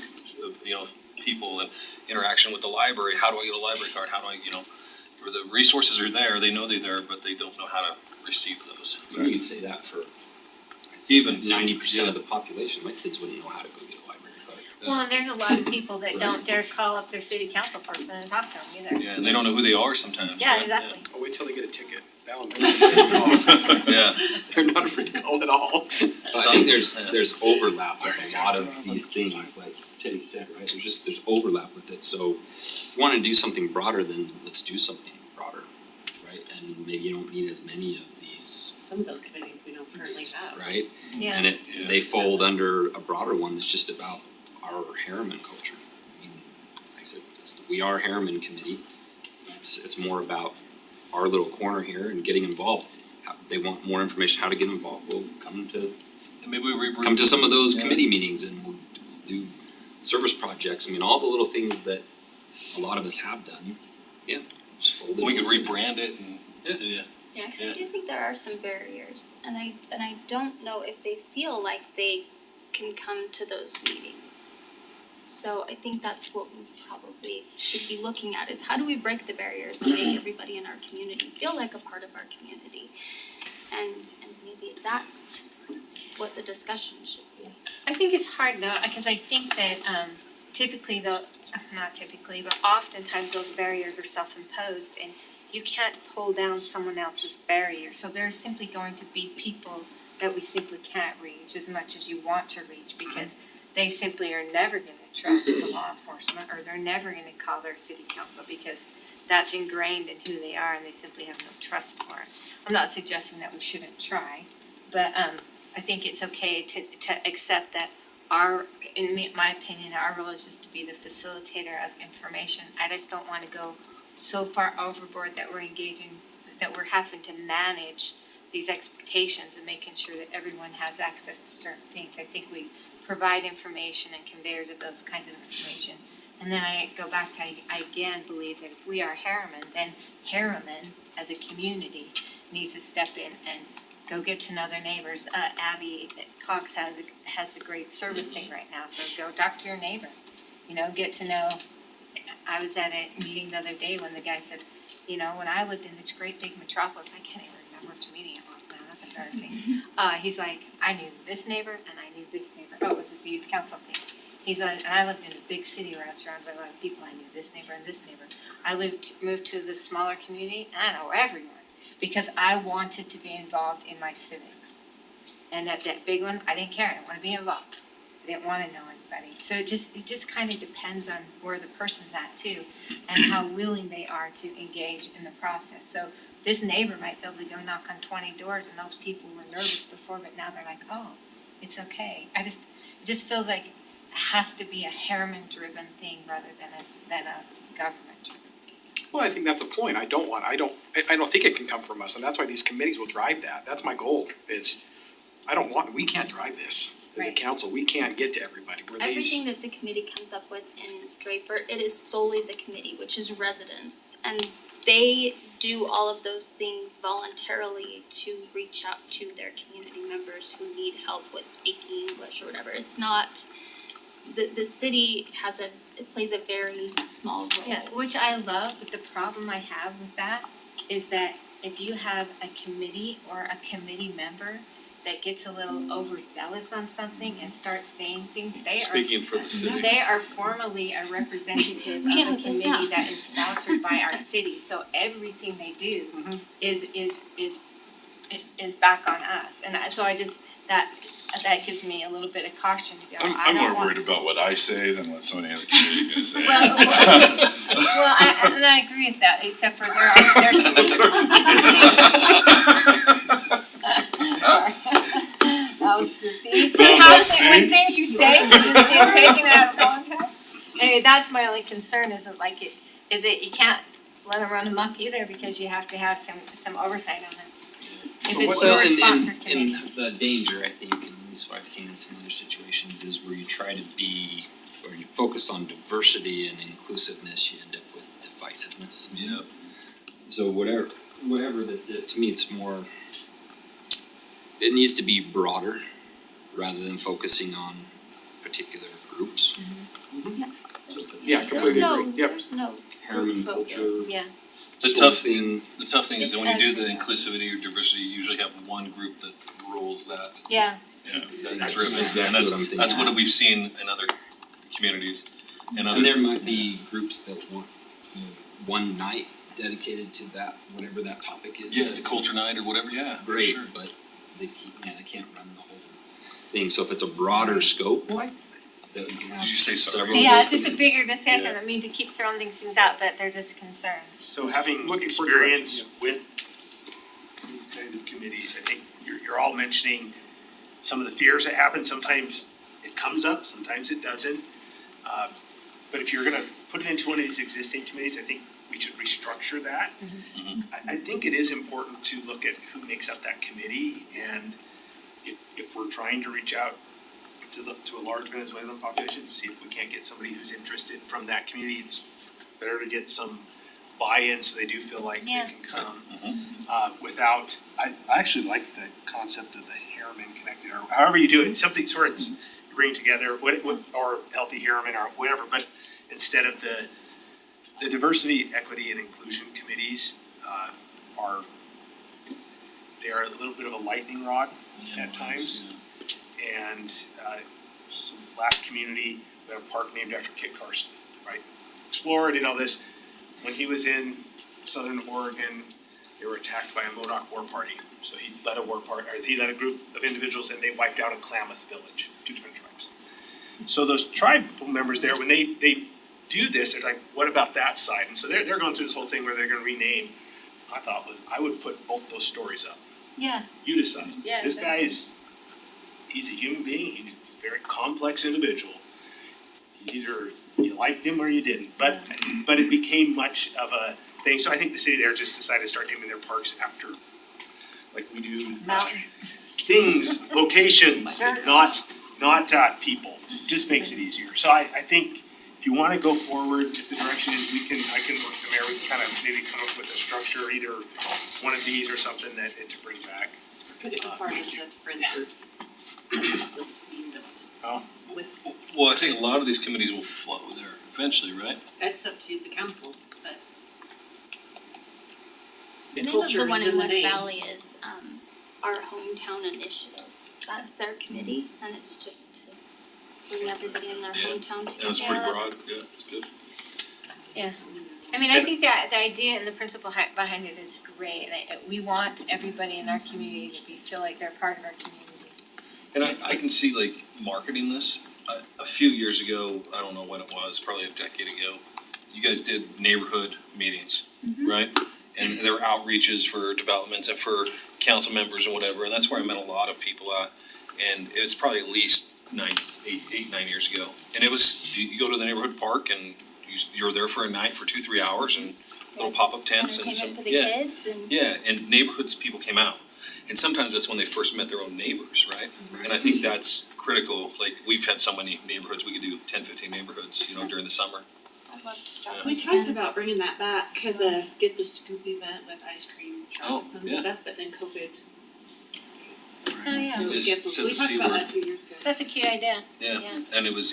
people, and interaction with the library. How do I get a library card? How do I, where the resources are there, they know they're there, but they don't know how to receive those. So you could say that for Even 90% of the population. My kids wouldn't know how to go get a library card. Well, and there's a lot of people that don't dare call up their city council person and talk to them either. Yeah, and they don't know who they are sometimes. Yeah, right? exactly. Oh, wait till they get a ticket. Valentine's Day. Yeah. They're not free to call at all. But I think there's overlap with a lot of these things, like Teddy said, right? There's overlap with it. So if you want to do something broader, then let's do something broader, right? And maybe you don't need as many of these, Some of those committees we don't currently have. right? Yeah. And they fold under a broader one that's just about our Harriman culture. I mean, like I said, it's the We Are Harriman committee. It's more about our little corner here and getting involved. They want more information how to get involved. We'll come to And maybe we come to some of those committee meetings and we'll do service projects. I mean, all the little things that a lot of us have done. Yeah, just fold it. We could rebrand it and Yeah, 'cause I do think there are some barriers, and I don't know if they feel like they can come to those meetings. So I think that's what we probably should be looking at, is how do we break the barriers and make everybody in our community feel like a part of our community? And maybe that's what the discussion should be. I think it's hard though, because I think that not typically, but oftentimes those barriers are self-imposed and you can't pull down someone else's barrier. So there's simply going to be people that we simply can't reach as much as you want to reach because they simply are never gonna trust the law enforcement or they're never gonna call their city council because that's ingrained in who they are and they simply have no trust for it. I'm not suggesting that we shouldn't try, but I think it's okay to accept that my opinion, our role is just to be the facilitator of information. I just don't wanna go so far overboard that we're having to manage these expectations and making sure that everyone has access to certain things. I think we provide information and conveyors of those kinds of information. And then I go back to, I again believe that if we are Harriman, then Harriman as a community needs to step in and go get to know their neighbors. Abby Cox has a great service thing right now, so go talk to your neighbor. Get to know. I was at a meeting the other day when the guy said, when I lived in this great big metropolis, I can't even remember which meeting it was now, that's embarrassing. He's like, I knew this neighbor and I knew this neighbor. Oh, it was a youth council thing. He's like, and I lived in a big city where I was surrounded by a lot of people. I knew this neighbor and this neighbor. I moved to this smaller community and I know everyone because I wanted to be involved in my civics. And at that big one, I didn't care. I didn't want to be involved. I didn't want to know anybody. So it just kind of depends on where the person's at too and how willing they are to engage in the process. So this neighbor might be able to go knock on 20 doors and those people were nervous before, but now they're like, oh, it's okay. It just feels like it has to be a Harriman driven thing rather than a government. Well, I think that's the point. I don't think it can come from us, and that's why these committees will drive that. That's my goal, is we can't drive this as a Right. council. We can't get to everybody. We're these. Everything that the committee comes up with in Draper, it is solely the committee, which is residents. And they do all of those things voluntarily to reach out to their community members who need help with speaking English or whatever. It's not, the city it plays a very small role. Yeah, which I love, but the problem I have with that is that if you have a committee or a committee member that gets a little overzealous on something and starts saying things, Speaking for the city. they are formally a representative Yeah, of a there's committee that. that is sponsored by our city, so everything they do is back on us, and so I just, that gives me a little bit of caution to go, I'm more worried about what I say than what somebody in the community's gonna say. Well, I agree with that, except for see how when things you say just get taken out of context? Anyway, that's my only concern, is that you can't let them run amok either, because you have to have some oversight on it. If it's Well, your and sponsored committee. the danger, I think, and at least what I've seen in some other situations, is where you try to be, or you focus on diversity and inclusiveness, you end up with divisiveness. Yep. So whatever this is, to me, it's more, it needs to be broader rather than focusing on particular groups. Yeah, completely agree. Yep. There's no Harriman group culture, focus. Yeah. The sort of tough thing is that when you do the It's inclusivity or diversity, you usually have one group that rules that, Yeah, that's That's driven, exactly and that's, what I'm thinking. that's what we've seen in other communities. And And there other, might be groups that want, one night dedicated to that, whatever that topic is. yeah, it's a culture night or whatever, yeah, for Great, sure. but they can't run the whole thing, so if it's a broader scope, that we can have Did you say sorry? several of yeah, those it's just a committees. bigger discussion, I mean to keep throwing things out, but they're just concerns. So having Looking for experience with these kinds of committees, I think you're all mentioning some of the fears that happen. Sometimes it comes up, sometimes it doesn't. But if you're gonna put it into one of these existing committees, I think we should restructure that. I think it is important to look at who makes up that committee, and if we're trying to reach out to a large Venezuelan population, see if we can't get somebody who's interested from that community. It's better to get some buy-in so they do feel like they Yeah. can come. Without, I actually like the concept of the Harriman connected, or however you do it, something sort of, you bring together, or healthy Harriman or whatever, but instead of the diversity, equity, and inclusion committees, they are a little bit of a lightning rod at times. And so last community, we had a park named after Kit Carson, right? Explorer did all this. When he was in southern Oregon, they were attacked by a Modoc war party. So he led a group of individuals, and they wiped out a Klamath village, 2 different tribes. So those tribal members there, when they do this, they're like, what about that side? And so they're going through this whole thing where they're gonna rename. My thought was, I would put both those stories up. Yeah. You decide. Yeah, This guy's, he's a human being, he's a very complex individual. Either you liked him or you didn't, but it became much of a thing, so I think the city there just decided to start naming their parks after, like we do, Mountain. things, locations, Sure. not people, just makes it easier. So I think if you wanna go forward, if the direction is, I can work the mayor, we can kind of maybe come up with a structure, either one of these or something that to bring back. Could it be part of the friend group? The theme that's Oh. with, Well, I think a lot of these committees will flow there eventually, right? that's up to the council, but The the name of culture the one is in in the West name. Valley is our hometown initiative. That's their committee, and it's just to bring everybody in their Yeah. hometown together. Yeah, it's pretty broad, yeah, it's good. I mean, I think that the idea and the principle behind it is great, we want everybody in our community to feel like they're part of our community. And I can see like marketing this, a few years ago, I don't know when it was, probably a decade ago, you guys did neighborhood meetings, right? And there were outreaches for developments and for council members and whatever, and that's where I met a lot of people at. And it was probably at least 9 years ago. And it was, you go to the neighborhood park and you're there for a night for 2-3 hours and little pop-up tents and some, Entertainment for the yeah. kids and. Yeah, and neighborhoods, people came out. And sometimes that's when they first met their own neighbors, right? And I think that's critical, like, we've had so many neighborhoods, we could do 10-15 neighborhoods, during the summer. I'd love to start We with talked again. about bringing that back, cause get the scoop event with ice cream trucks and yeah. stuff, but then COVID. Oh, yeah. So it was Just canceled. set We the talked about C-word. that a few years ago. That's a cute idea. Yeah, Yeah. and it was,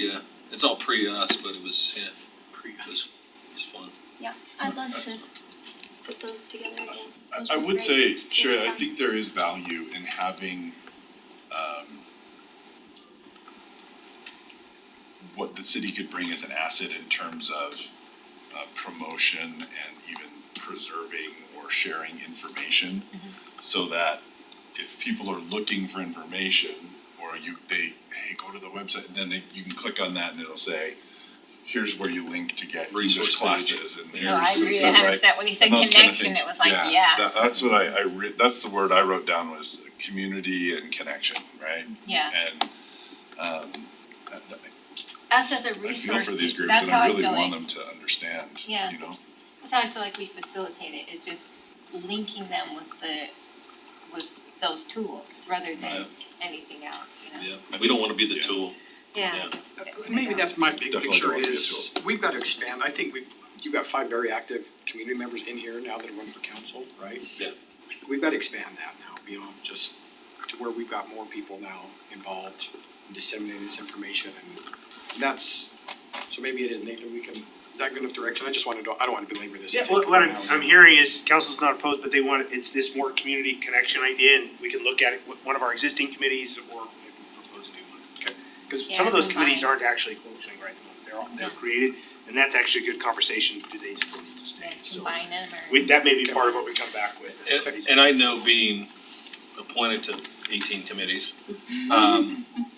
it's all pre-us, but it was, it was fun. Yeah, I'd love to put those together again. Those I were would great. say, Good sure, I fun. think there is value in having, what the city could bring as an asset in terms of, promotion and even preserving or sharing information. So that if people are looking for information, or hey, go to the website, and then you can click on that and it'll say, here's where you link to get Resource English page. classes and No, I here's agree stuff, right? 100%. When you said And those kind of connection, things. it was like, yeah. That's what that's the word I wrote down was community and connection, right? Yeah. And, Us as a I feel resource, for these groups that's and how I I really feel want like, them to understand, Yeah. you know? that's how I feel like we facilitate it, is just linking them with those tools rather than Yeah. anything else, Yeah, we don't wanna be the Yeah. tool. Yeah, Yeah. just. Maybe that's my big Definitely picture want to be a is, we've got to expand, I think you've got 5 very active community members in here now that are running for council, right? Yeah. We've got to expand that now beyond just to where we've got more people now involved in disseminating this information and that's, so maybe it is, Nathan, is that good enough direction? I don't want to belabor this. Yeah, and take what an I'm hour. hearing is council's not opposed, but it's this more community connection idea, and we can look at it with one of our existing committees, or maybe propose a new one. Okay. Cause some of Yeah, those committees combine. aren't actually functioning right at the moment, they're created, and that's actually a good conversation, do they still need to stay? So Combine them or. that may be part of what we come back with. And I know being appointed to 18 committees,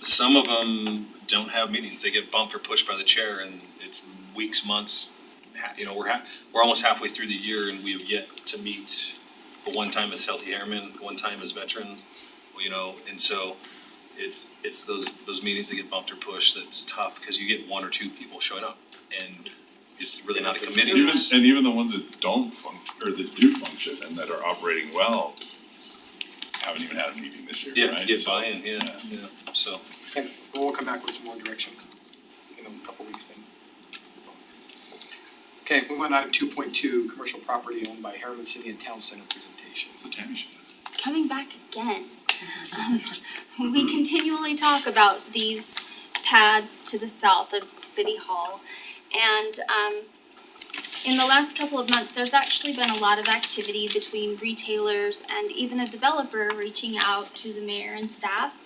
some of them don't have meetings, they get bumped or pushed by the chair and it's weeks, months. We're almost halfway through the year and we have yet to meet, but one time as Healthy Harriman, one time as veterans, and so it's those meetings that get bumped or pushed that's tough, cause you get 1 or 2 people showing up and it's really not a committee. Even the ones that don't or that do function and that are operating well, haven't even had a meeting this year, right? Yeah, to get So, buy-in, yeah, so. Okay, we'll come back with some more direction in a couple weeks then. Okay, move on to item 2.2, commercial property owned by Harriman City and Town Center presentation. It's a Tammy show. It's coming back again. We continually talk about these pads to the south of City Hall. And in the last couple of months, there's actually been a lot of activity between retailers and even a developer reaching out to the mayor and staff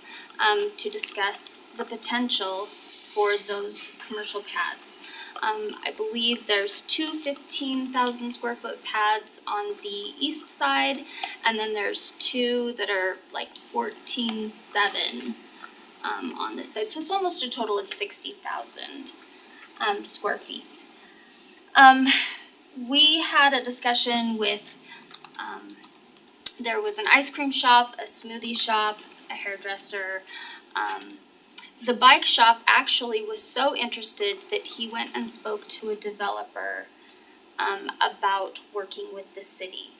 to discuss the potential for those commercial pads. I believe there's 2 15,000 square foot pads on the east side, and then there's 2 that are like 14.7 on this side. So it's almost a total of 60,000 square feet. We had a discussion with, there was an ice cream shop, a smoothie shop, a hairdresser. The bike shop actually was so interested that he went and spoke to a developer about working with the city.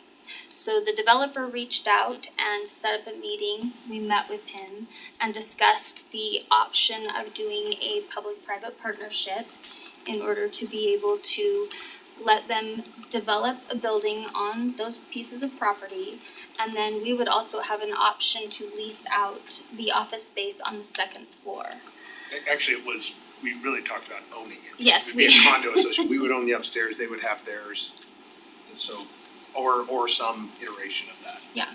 So the developer reached out and set up a meeting. We met with him and discussed the option of doing a public-private partnership in order to be able to let them develop a building on those pieces of property. And then we would also have an option to lease out the office space on the 2nd floor. Actually, we really talked about owning it. Yes, It would be a condo association, we would own the upstairs, they would have theirs, and so, or some iteration of that. Yeah.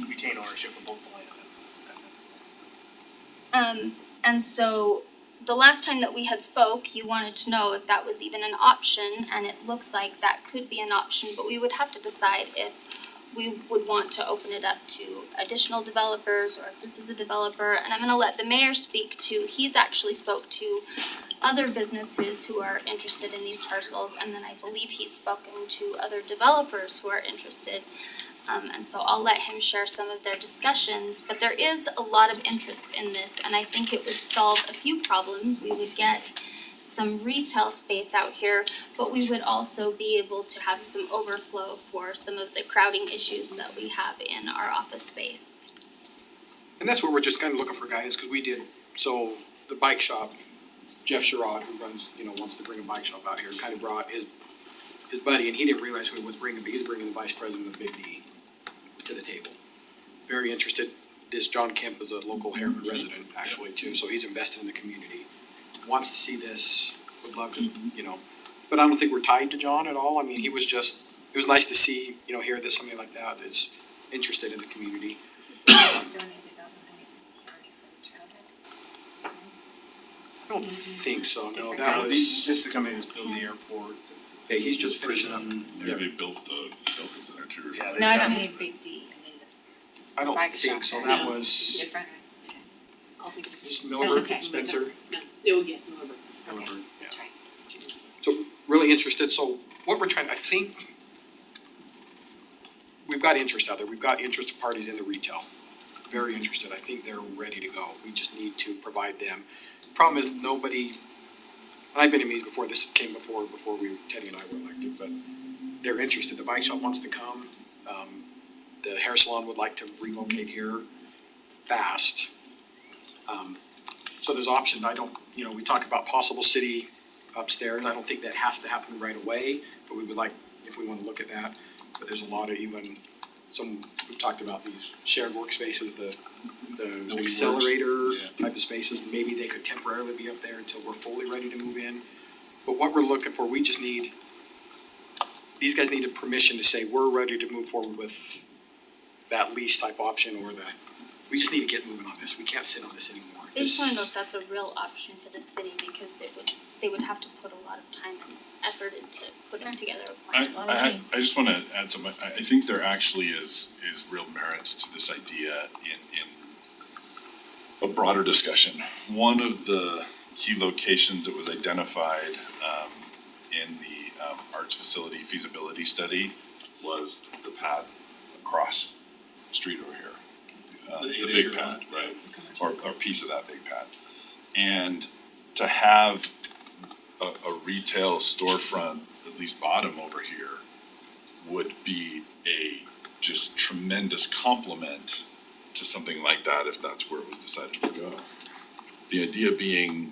Retain ownership of both the land And so the last time that we had spoke, you wanted to know if that was even an option, and it looks like that could be an option, but we would have to decide if we would want to open it up to additional developers, or if this is a developer. And I'm gonna let the mayor speak to, he's actually spoke to other businesses who are interested in these parcels, and then I believe he's spoken to other developers who are interested. And so I'll let him share some of their discussions, but there is a lot of interest in this, and I think it would solve a few problems. We would get some retail space out here, but we would also be able to have some overflow for some of the crowding issues that we have in our office space. And that's where we're just kind of looking for guidance, cause we did, so the bike shop, Jeff Sherrod, who runs, wants to bring a bike shop out here, kind of brought his buddy, and he didn't realize who he was bringing, but he was bringing the vice president of Big D to the table. Very interested. This John Kemp is a local Harriman resident actually too, so he's invested in the community. Wants to see this, would love to, but I don't think we're tied to John at all. I mean, it was nice to see, hear that somebody like that is interested in the community. I don't think so, no, that No, was, this is the company that's building the airport. yeah, he's just finishing up. Maybe they built the center too or Yeah, something. No, I don't need Big D, I need I don't Bike think shop. so, that No. was different. Miller, okay. Spencer, No, it will get some over. Miller, yeah. That's right. So really interested, so what we're trying, I think we've got interest out there, we've got interested parties in the retail. Very interested, I think they're ready to go, we just need to provide them. Problem is, nobody, and I've been in meetings before, this came before Teddy and I were elected, but they're interested, the bike shop wants to come. The hair salon would like to relocate here fast. So there's options, we talk about possible city upstairs, I don't think that has to happen right away, but we would like, if we wanna look at that. But there's a lot of we've talked about these shared workspaces, the WeWorks, accelerator yeah. type of spaces, maybe they could temporarily be up there until we're fully ready to move in. But what we're looking for, these guys needed permission to say, we're ready to move forward with that lease type option we just need to get moving on this, we can't sit on this anymore. I just wanna know if that's a real option for the city, because they would have to put a lot of time and effort into putting together a plan. I just wanna add something, I think there actually is real merit to this idea in a broader discussion. One of the key locations that was identified, in the, arts facility feasibility study was the pad across the street over here. The big pad, right, or piece of that big pad. And to have a retail storefront, at least bottom over here, would be a just tremendous complement to something like that if that's where it was decided to go. The idea being,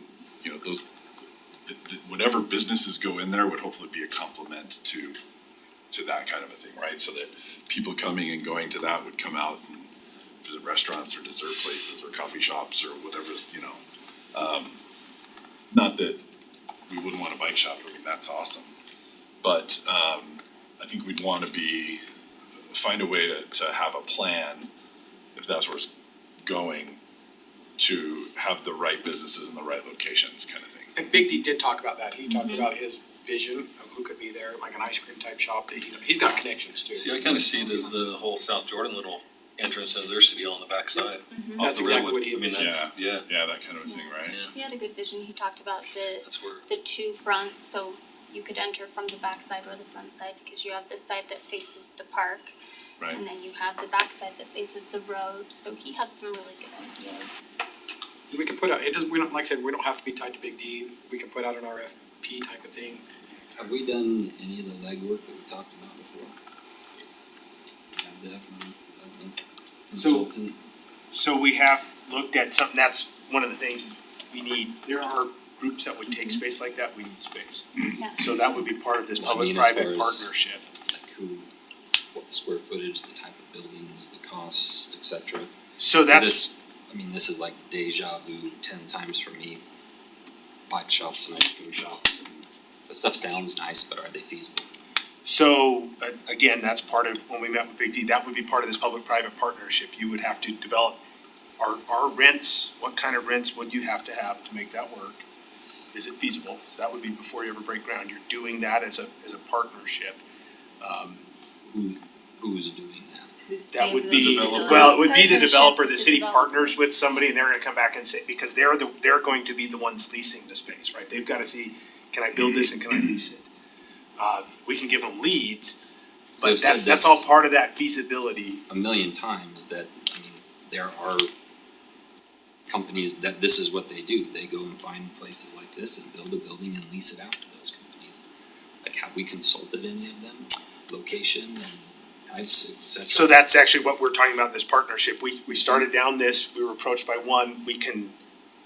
those, whatever businesses go in there would hopefully be a complement to that kind of a thing, right? So that people coming and going to that would come out and visit restaurants or dessert places or coffee shops or whatever, not that we wouldn't want a bike shop, I mean, that's awesome. But, I think we'd wanna find a way to have a plan, if that's where it's going, to have the right businesses in the right locations kind of thing. And Big D did talk about that, he talked about his vision of who could be there, like an ice cream type shop that he's got connections to. See, I kinda see it as the whole South Jordan little entrance into their city hall on the backside. off That's the exactly railroad. what he I mean, envisioned. that's, yeah, Yeah, that kind of a thing, right? yeah, He had a good vision, he talked about that's where, the two fronts, so you could enter from the backside or the front side, because you have the side that faces the park. Right. And then you have the backside that faces the road, so he had some really good ideas. We can put out, like I said, we don't have to be tied to Big D, we can put out an RFP type of thing. Have we done any of the legwork that we talked about before? Have definitely, consultant. So we have looked at something, that's one of the things we need, there are groups that would take space like that, we need space. Yeah. So that would be part of this Well, I mean, as public-private far as- partnership. Like what the square footage, the type of buildings, the cost, et cetera. So Is that's, this- I mean, this is like deja vu 10 times for me. Bike shops and ice cream shops, and that stuff sounds nice, but are they feasible? so, again, that's part of, when we met with Big D, that would be part of this public-private partnership. You would have to develop, our rents, what kind of rents would you have to make that work? Is it feasible? So that would be before you ever break ground, you're doing that as a partnership. Who's doing that? That would be, developer. well, it would be the Partnership, developer, the the city developer. partners with somebody and they're gonna come back and say, because they're going to be the ones leasing the space, right? They've gotta see, can I build this and can I lease it? We can give them leads, So but I've said that's all this part of that feasibility. a million times that, I mean, there are companies that this is what they do. They go and find places like this and build a building and lease it out to those companies. Like, have we consulted any of them? Location and types, et cetera? So that's actually what we're talking about in this partnership. We started down this, we were approached by one, we can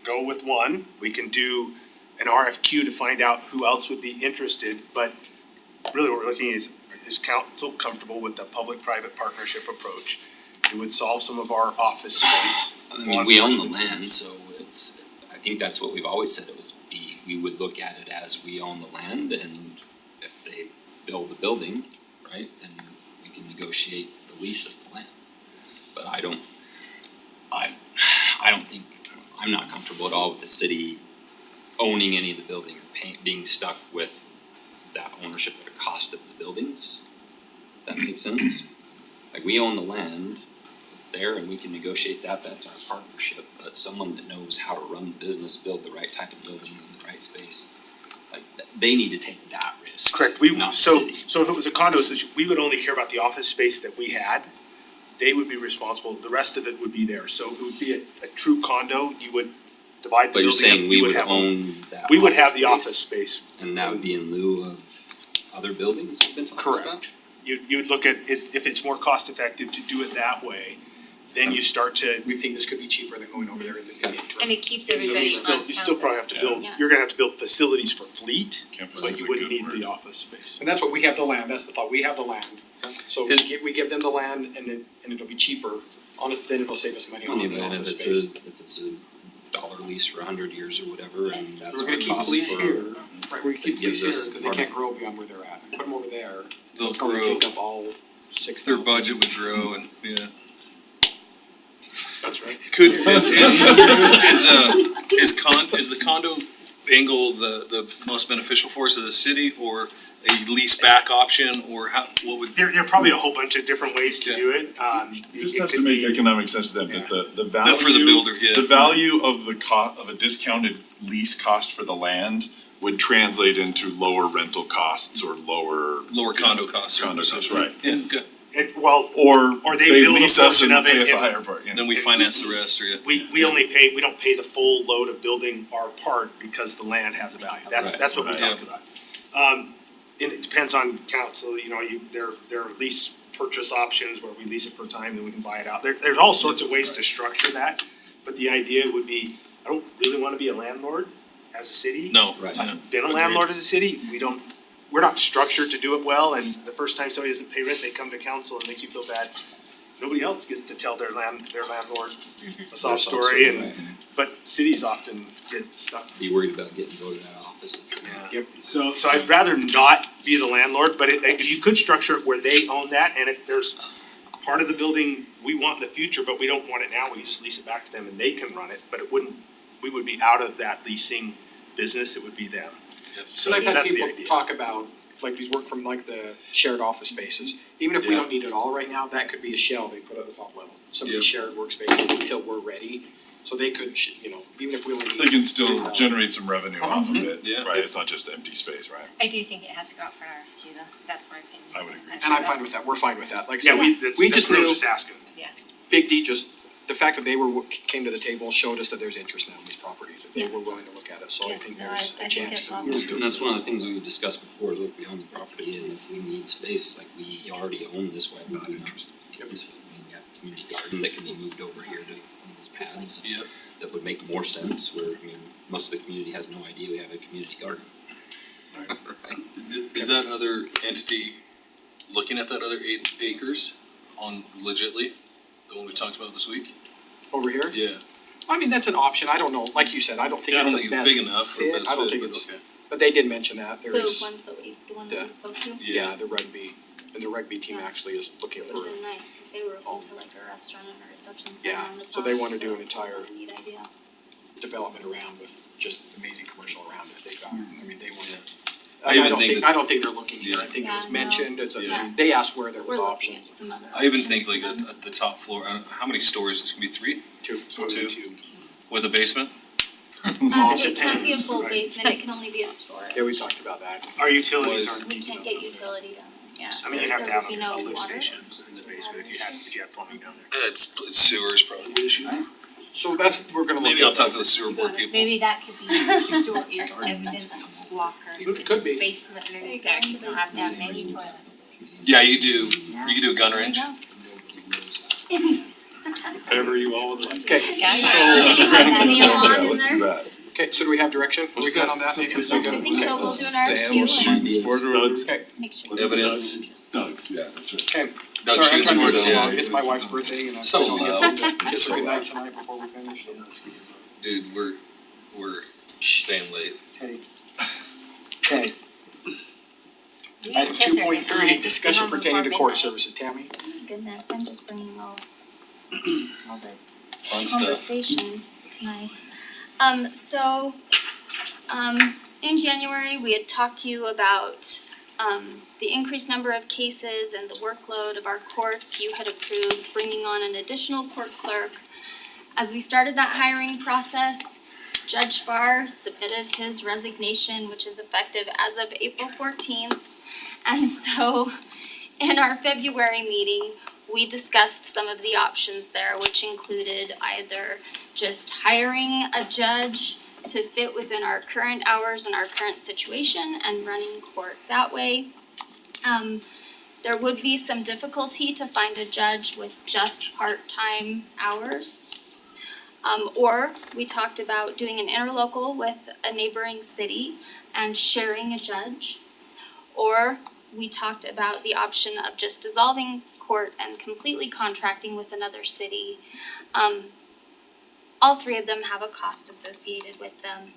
go with one, we can do an RFQ to find out who else would be interested, but really what we're looking at is council comfortable with the public-private partnership approach? It would solve some of our office space. I mean, we own the land, so it's, I think that's what we've always said it was be. We would look at it as we own the land, and if they build the building, right, then we can negotiate the lease of the land. But I don't think, I'm not comfortable at all with the city owning any of the building or being stuck with that ownership of the cost of the buildings, if that makes sense. Like, we own the land, it's there and we can negotiate that, that's our partnership, but someone that knows how to run the business, build the right type of building in the right space, like, they need to take that risk. Correct, not the so city. if it was a condo situation, we would only care about the office space that we had. They would be responsible, the rest of it would be theirs, so it would be a true condo, you would divide the But you're building up, saying we would have- own that We would have the office office space, space, and that would be in lieu of other buildings we've been talking about? correct. You would look at, if it's more cost effective to do it that way, then you start to, We think this could be cheaper than going over there in the interim. And it keeps you everybody on campus. still probably have to build, Yeah. you're gonna have to build facilities for fleet, Campus but is you a wouldn't good need word. the office space. And that's what we have the land, that's the thought, we have the land. So Is- we give them the land and it'll be cheaper, honest, then it'll save us money on Even the if office it's space. if it's a dollar lease for 100 years or whatever, and that's We're our gonna keep cost police for. here, right, we're gonna keep It police gives here, us cause they part can't of- grow beyond where they're at, put them over there, They'll they'll probably grow, take up all 6 their budget would grow and, yeah. That's right. Could, is the condo angle the most beneficial for us as a city, or a lease back option, or how, what would? There are probably a whole bunch of different ways to do it, It just it has to could make be- economic sense to them, that the value. For the builder, yeah. The value of of a discounted lease cost for the land would translate into lower rental costs or lower. Lower condo costs. or- Condo costs, right. And, Or they they build a lease us portion and of it pay us a and- higher part, yeah. then we finance the rest, or yeah. we only we don't pay the full load of building our part because the land has a value, that's Right, what we right. talked about. And it depends on council, there are lease purchase options where we lease it per time, then we can buy it out, there's all sorts of ways to structure that. But the idea would be, I don't really wanna be a landlord as a city. No, Right. yeah. I've been a Agreed. landlord as a city, we're not structured to do it well, and the first time somebody doesn't pay rent, they come to council and make you feel bad. Nobody else gets to tell their landlord a sob story, and, Right. but cities often get stuck. Be worried about getting voted out of office if you're not. Yep. So I'd rather not be the landlord, but you could structure it where they own that, and if there's part of the building we want in the future, but we don't want it now, we can just lease it back to them and they can run it, but we would be out of that leasing business, it would be them. Yes. So I've had That's the people idea. talk about, like these work from like the shared office spaces, even if we Yeah. don't need it all right now, that could be a shell they put at the top level. Some of Yeah. these shared workspaces until we're ready, so they could, even if we only need. They can still 3,000. generate some revenue off of it, Yeah. right, it's not just empty space, right? I do think it has to go out for an RFQ though, that's my opinion. I would agree. And I'm fine with that, we're fine with that, like I Yeah, said, that's we what just I was knew- just asking. Big D the fact that they came to the table showed us that there's interest now in these properties, that they were willing to look at it, so I Yes, think no, there's I a think chance it's to. awesome. And that's one of the things we've discussed before, is look, we own the property, and if we need space, like, we already own this, why would we not interested? So, I mean, we have a community garden that can be moved over here to one of those pads. Yep. That would make more sense, where, I mean, most of the community has no idea we have a community garden. Is that other entity looking at that other 8 acres on legitly, the one we talked about this week? Over here? Yeah. I mean, that's an option, I don't know, like you said, I don't think Yeah, I it's don't the think best it's big enough for fit, best I don't fit, think but it's, okay. but they did mention that, The there's, ones that the ones that we spoke to, yeah, the rugby, and the rugby team Yeah. actually is looking it for, would have been nice if they were open to like a restaurant and a reception center Yeah, on the top. so they wanna do an so entire- that's a neat idea. development around with just amazing commercial around it, they got, I mean, they wanna. I I even don't think think, that- I don't think they're looking here, I Yeah. think it was Yeah, no. mentioned as a, Yeah. they asked where there was We're looking options. at some other I even options think like for them. at the top floor, how many stories, it's gonna be 3 Two. Two. with a basement? It can't be a depends, full right. basement, it can only be a storage. Yeah, we talked about that. Our utilities Was- aren't We keeping can't up. get utility down there, yeah. I mean, you'd have to There have would be a no lift water. station in the basement if you had plumbing down there. It's sewers probably the issue. So that's, we're gonna look at. Maybe I'll talk to the sewer board people. Maybe that could be door, your evidence blocker. It could be. Basement underneath there, you don't have to have many toilets. Yeah, you do do a gun range. Whatever you all would like. Okay, Yeah. so, Any Yeah, along in let's do there? that. okay, so do we have direction? Are we good on that? Maybe? Yes, I think so, we'll do an Sam will shoot RFQ. sport or Okay, Make sure. Evidence. Doug's, yeah, that's right. okay. Doug Sorry, I'm shoots trying to sports, move along. yeah. It's my wife's birthday and I'm So trying to loud. get to So midnight loud. tonight before we finish. Dude, we're staying late. Okay. Okay. You can Item kiss her 2.3, tonight. discussion Come home pertaining to before court midnight. services, Tammy. Goodness, I'm just bringing all the Fun stuff. conversation tonight. In January, we had talked to you about, the increased number of cases and the workload of our courts. You had approved bringing on an additional court clerk. As we started that hiring process, Judge Farr submitted his resignation, which is effective as of April 14th. And so, in our February meeting, we discussed some of the options there, which included either just hiring a judge to fit within our current hours and our current situation and running court that way. There would be some difficulty to find a judge with just part-time hours. Or we talked about doing an interlocal with a neighboring city and sharing a judge. Or we talked about the option of just dissolving court and completely contracting with another city. All three of them have a cost associated with them.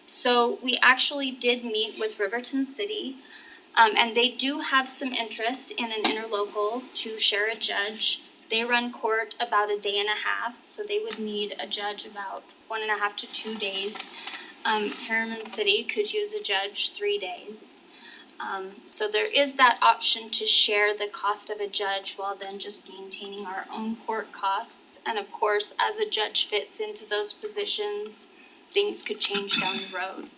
So we actually did meet with Riverton City, and they do have some interest in an interlocal to share a judge. They run court about a day and a half, so they would need a judge about 1.5 to 2 days. Harriman City could use a judge 3 days. So there is that option to share the cost of a judge while then just maintaining our own court costs. And of course, as a judge fits into those positions, things could change down the road.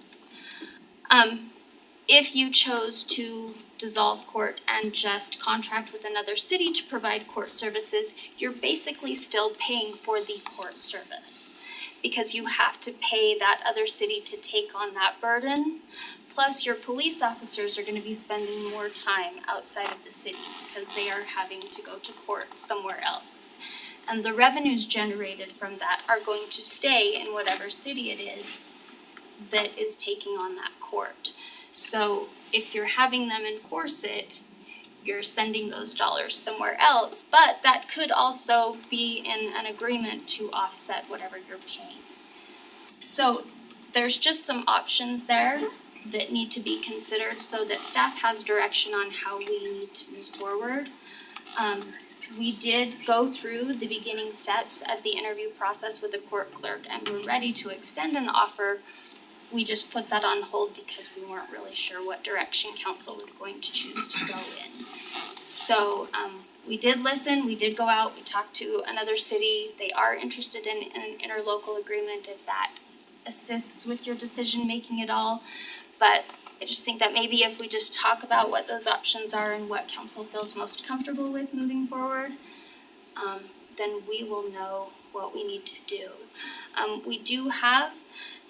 If you chose to dissolve court and just contract with another city to provide court services, you're basically still paying for the court service, because you have to pay that other city to take on that burden. Plus, your police officers are gonna be spending more time outside of the city because they are having to go to court somewhere else. And the revenues generated from that are going to stay in whatever city it is that is taking on that court. So if you're having them enforce it, you're sending those dollars somewhere else, but that could also be in an agreement to offset whatever you're paying. So there's just some options there that need to be considered so that staff has direction on how we need to move forward. We did go through the beginning steps of the interview process with the court clerk and we're ready to extend an offer. We just put that on hold because we weren't really sure what direction council was going to choose to go in. So we did listen, we did go out, we talked to another city. They are interested in an interlocal agreement if that assists with your decision making at all. But I just think that maybe if we just talk about what those options are and what council feels most comfortable with moving forward, then we will know what we need to do. We do have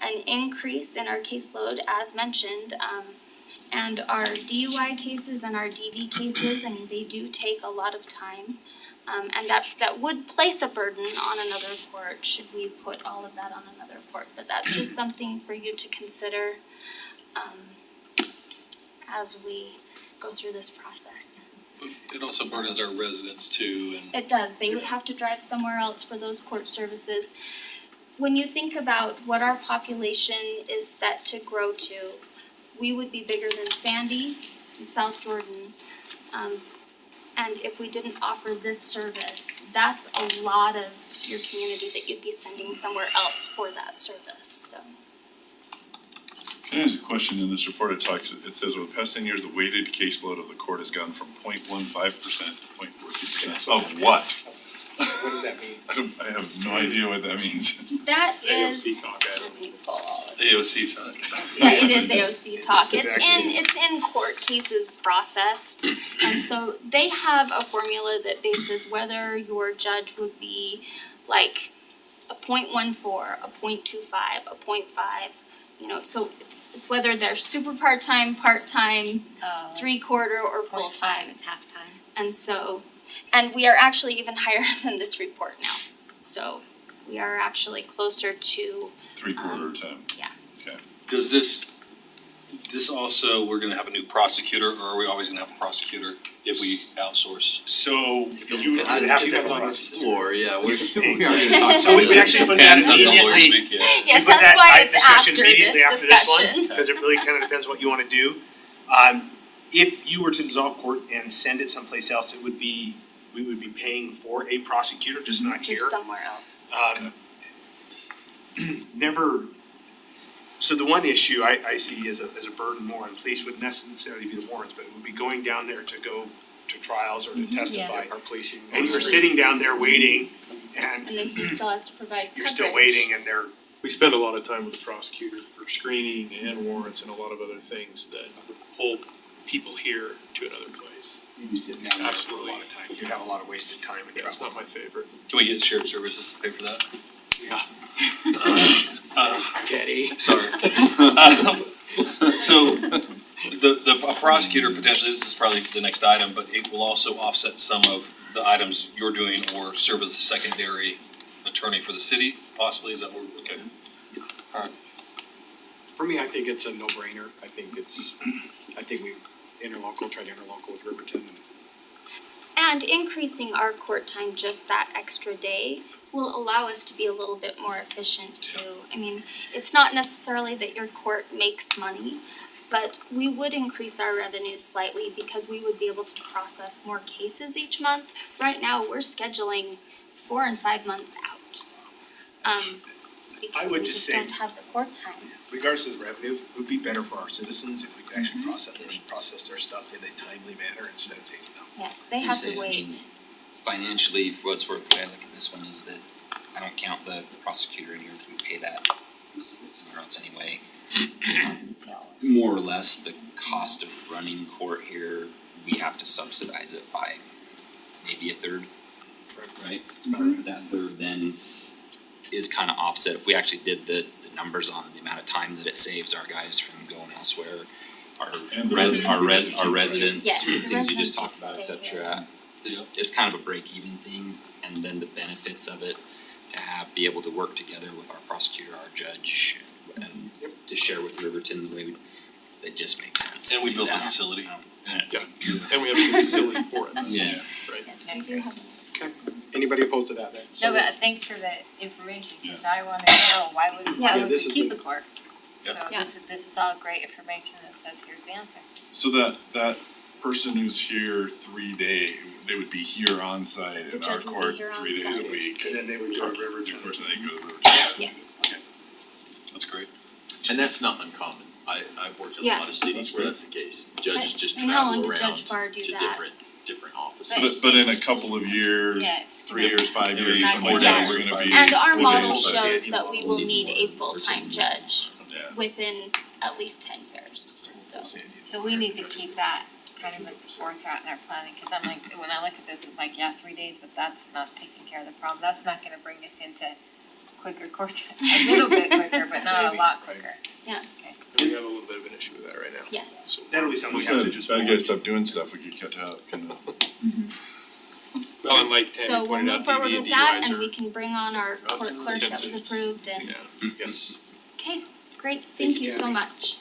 an increase in our caseload, as mentioned, and our DUI cases and our DV cases, I mean, they do take a lot of time. And that would place a burden on another court should we put all of that on another court. But that's just something for you to consider as we go through this process. It also burdens our residents too, and It does, they would have to drive somewhere else for those court services. When you think about what our population is set to grow to, we would be bigger than Sandy and South Jordan. And if we didn't offer this service, that's a lot of your community that you'd be sending somewhere else for that service, so. Can I ask a question? In this report, it says over the past 10 years, the weighted caseload of the court has gone from 0.15% to 0.42%. Of what? What does that mean? I have no idea what that means. That is. AOC talk, Let me pull all of it. AOC talk. Yeah, it is AOC talk. Exactly. It's in court cases processed. And so they have a formula that bases whether your judge would be like a .14, a .25, a .5, you know, so it's whether they're super part-time, part-time, 3/4 or full-time. It's half-time. And so, and we are actually even higher than this report now. So we are actually closer to, 3/4 time. yeah. Okay. Does this also, we're gonna have a new prosecutor, or are we always gonna have a prosecutor if we outsource? So you would I'd have to. depends on which- Or, yeah, we are gonna talk. So we actually put that Depends, that's the lawyer immediately. speak, yeah. Yes, We put that's that why it's discussion after immediately this after this one, discussion. Cause it really kind of depends what you wanna do. If you were to dissolve court and send it someplace else, we would be paying for a prosecutor, just not here. Just somewhere else. Never, so the one issue I see as a burden more on police wouldn't necessarily be the warrants, but it would be going down there to go to trials or to testify. Our policing. And you're sitting down there waiting and And then he still has to provide coverage. you're still waiting and they're, We spend a lot of time with the prosecutor for screening and warrants and a lot of other things that would pull people here to another place. You'd be sitting down there for a Absolutely. lot of time, you'd have a lot of wasted time and Yeah, it's travel. not my favorite. Can we get shared services to pay for that? Teddy. Sorry. So, the prosecutor potentially, this is probably the next item, but it will also offset some of the items you're doing or serve as a secondary attorney for the city, possibly, is that what, okay? For me, I think it's a no-brainer. I think we try to interlocal with Riverton and And increasing our court time just that extra day will allow us to be a little bit more efficient too. I mean, it's not necessarily that your court makes money, but we would increase our revenue slightly because we would be able to process more cases each month. Right now, we're scheduling 4 and 5 months out. Because would we just just say- don't have the court time. regardless of the revenue, it would be better for our citizens if we could actually process their stuff in a timely manner instead of taking them. Yes, they You have say, to I mean, wait. Financially, for what it's worth, the way I look at this one is that I don't count the prosecutor in here, because we pay that somewhere else anyway. More or less, the cost of running court here, we have to subsidize it by maybe a third, right? That third then is kind of offset, if we actually did the numbers on the amount of time that it saves our guys from going elsewhere, our residents, Yes, the things you just residents talked about, et stay here. cetera. It's kind of a break even thing, and then the benefits of it, to be able to work together with our prosecutor, our judge, and to share with Riverton the way it just makes sense And to we do built a that. facility. Yeah, and we have a good facility for it. Yeah. Right. Yes, we do have. Okay, anybody opposed to that then? No, but thanks for the information, cause I wanna know, why would Yeah, this we is keep good. a court? So Yeah. this is all great information that says here's the answer. So that person who's here 3 day, they would be here on site The in our judge would be court here on 3 days a site. week. And then they would go to Riverton. Of course, they go to Riverton. Yes. That's great. And that's not uncommon. I've worked in a Yeah. lot of cities where that's the case. Judges just And how long travel did around Judge Farr do to that? different offices. But in a couple of years, Yeah, it's 3 years, 5 Every years, time somewhere we down, Yes. we're gonna be And our 4 model days. shows that we will need a full-time Or judge Yeah. within at least 10 years, so. So we need to keep that kind of at the forethought in our planning, cause I'm like, when I look at this, it's like, yeah, 3 days, but that's not taking care of the problem, that's not gonna bring us into quicker court, a little bit quicker, but not a lot quicker. We have a little bit of an issue with that right now. Yes. So, That'll be something we We have to said, just. bad guys stop doing stuff, we could cut out, kinda. well, and like So Tammy we'll pointed move out, forward DV with and that DUIs and are, we can bring on our court clerk that was intensive. approved and, yeah, yes. okay, great, thank you so Tammy. much.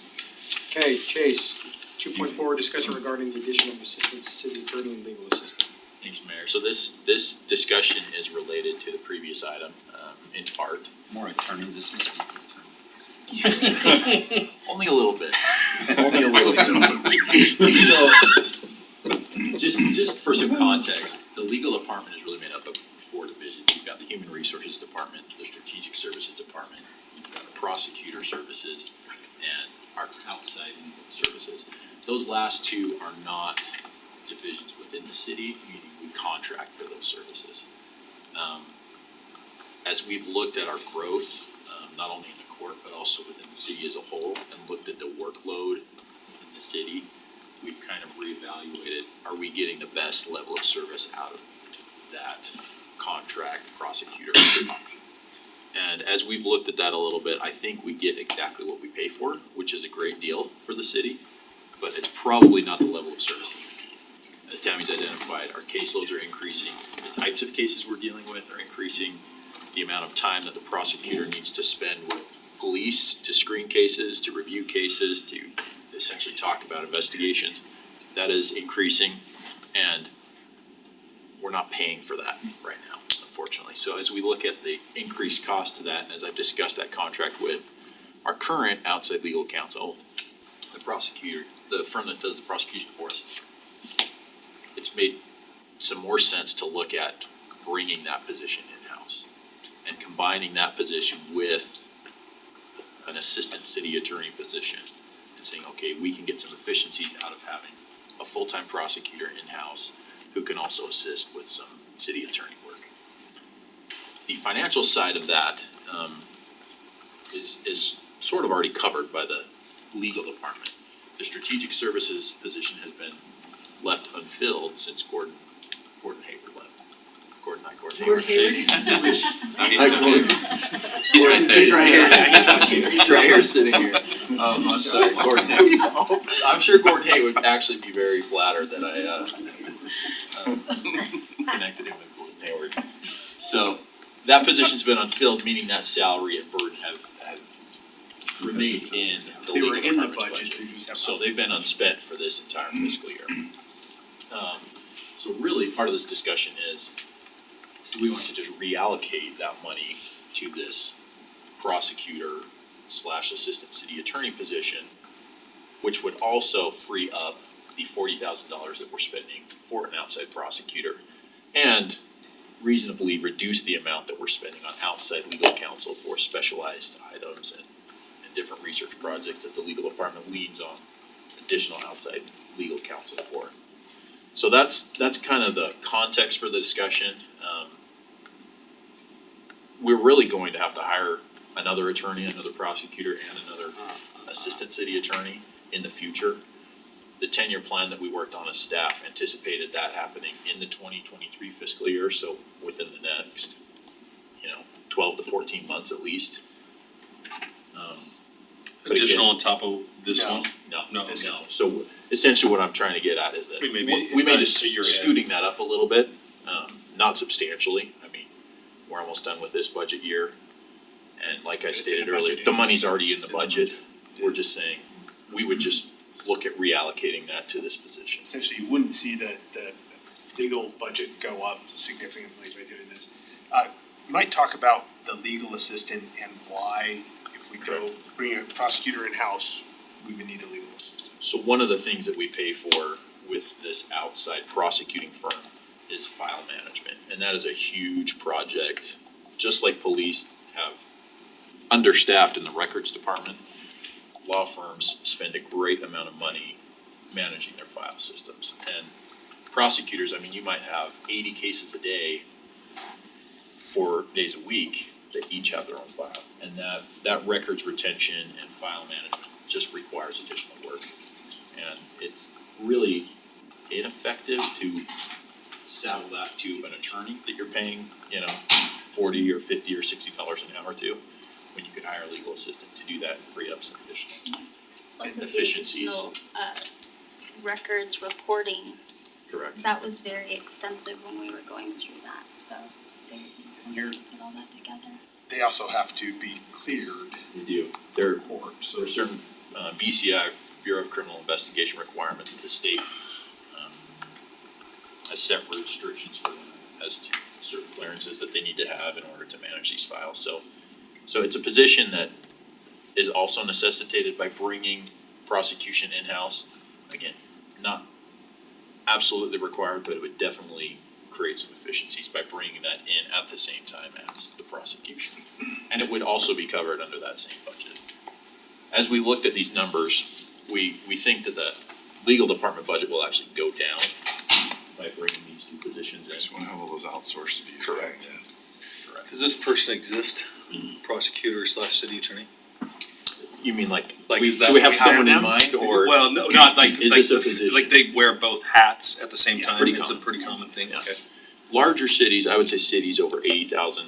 Okay, Chase, 2.4, discussion regarding the addition of assistant city attorney and legal assistant. Thanks, Mayor. So this discussion is related to the previous item, in part. More attorneys, this must be. Only a little bit. Only a little bit. So, just for some context, the legal department is really made up of 4 divisions. You've got the human resources department, the strategic services department, you've got the prosecutor services, and our outside legal services. Those last 2 are not divisions within the city, meaning we contract for those services. As we've looked at our growth, not only in the court, but also within the city as a whole, and looked at the workload in the city, we've kind of reevaluated, are we getting the best level of service out of that contract prosecutor option? And as we've looked at that a little bit, I think we get exactly what we pay for, which is a great deal for the city, but it's probably not the level of service. As Tammy's identified, our caseloads are increasing, the types of cases we're dealing with are increasing, the amount of time that the prosecutor needs to spend with police to screen cases, to review cases, to essentially talk about investigations, that is increasing, and we're not paying for that right now, unfortunately. So as we look at the increased cost to that, and as I've discussed that contract with our current outside legal counsel, the prosecutor, the firm that does the prosecution for us, it's made some more sense to look at bringing that position in-house and combining that position with an assistant city attorney position and saying, okay, we can get some efficiencies out of having a full-time prosecutor in-house who can also assist with some city attorney work. The financial side of that is sort of already covered by the legal department. The strategic services position has been left unfilled since Gordon Hayward left. Gordon Hayward. He's right there. He's right here. He's right here sitting here. I'm sorry, Gordon Hayward. I'm sure Gordon Hayward would actually be very flattered that I connected him with Gordon Hayward. So that position's been unfilled, meaning that salary and burden have remained in the They legal were in the department's budget, they just have. So they've been unspent for this entire fiscal year. So really, part of this discussion is, do we want to just reallocate that money to this prosecutor / assistant city attorney position, which would also free up the $40,000 that we're spending for an outside prosecutor, and reasonably reduce the amount that we're spending on outside legal counsel for specialized items and different research projects that the legal department leans on additional outside legal counsel for. So that's kind of the context for the discussion. We're really going to have to hire another attorney, another prosecutor, and another assistant city attorney in the future. The 10-year plan that we worked on as staff anticipated that happening in the 2023 fiscal year, so within the next, 12 to 14 months at least. But Additional again, on top of this one? No. This- So essentially what I'm trying to get at is that We may be we may about just a year ahead. scooting that up a little bit, not substantially. I mean, we're almost done with this budget year. And like I It's in stated the earlier, budget the anyway. money's already in the It's in the budget. We're just saying, we would just look at reallocating that to this position. Essentially, you wouldn't see the legal budget go up significantly by doing this. You might talk about the legal assistant and why, if we go bring a prosecutor in-house, we would need a legal assistant. So one of the things that we pay for with this outside prosecuting firm is file management, and that is a huge project. Just like police have understaffed in the records department, law firms spend a great amount of money managing their file systems. And prosecutors, I mean, you might have 80 cases a day, 4 days a week, that each have their own file. And that records retention and file management just requires additional work. And it's really ineffective to saddle that to an attorney that you're paying, $40 or $50 or $60 an hour to, when you could hire a legal assistant to do that and free up some additional Plus with the efficiencies. additional, records reporting, Correct. that was very extensive when we were going through that, so they would need someone to put all that together. They also have to be cleared They do. There in court, so are certain BCI, Bureau of Criminal Investigation requirements that the state has set restrictions for them as to certain clearances that they need to have in order to manage these files. So it's a position that is also necessitated by bringing prosecution in-house. Again, not absolutely required, but it would definitely create some efficiencies by bringing that in at the same time as the prosecution. And it would also be covered under that same budget. As we looked at these numbers, we think that the legal department budget will actually go down by bringing these two positions in. Just wanna have all those outsourced fees. Correct. Does this person exist, prosecutor / city attorney? You mean like, Like, we, is that do we have we hire someone in them? mind, or? Well, no, not like, Is like, this a position? like they wear both hats at the same Yeah, time, pretty it's a common. pretty common thing, Yeah. okay. Larger cities, I would say cities over 80,000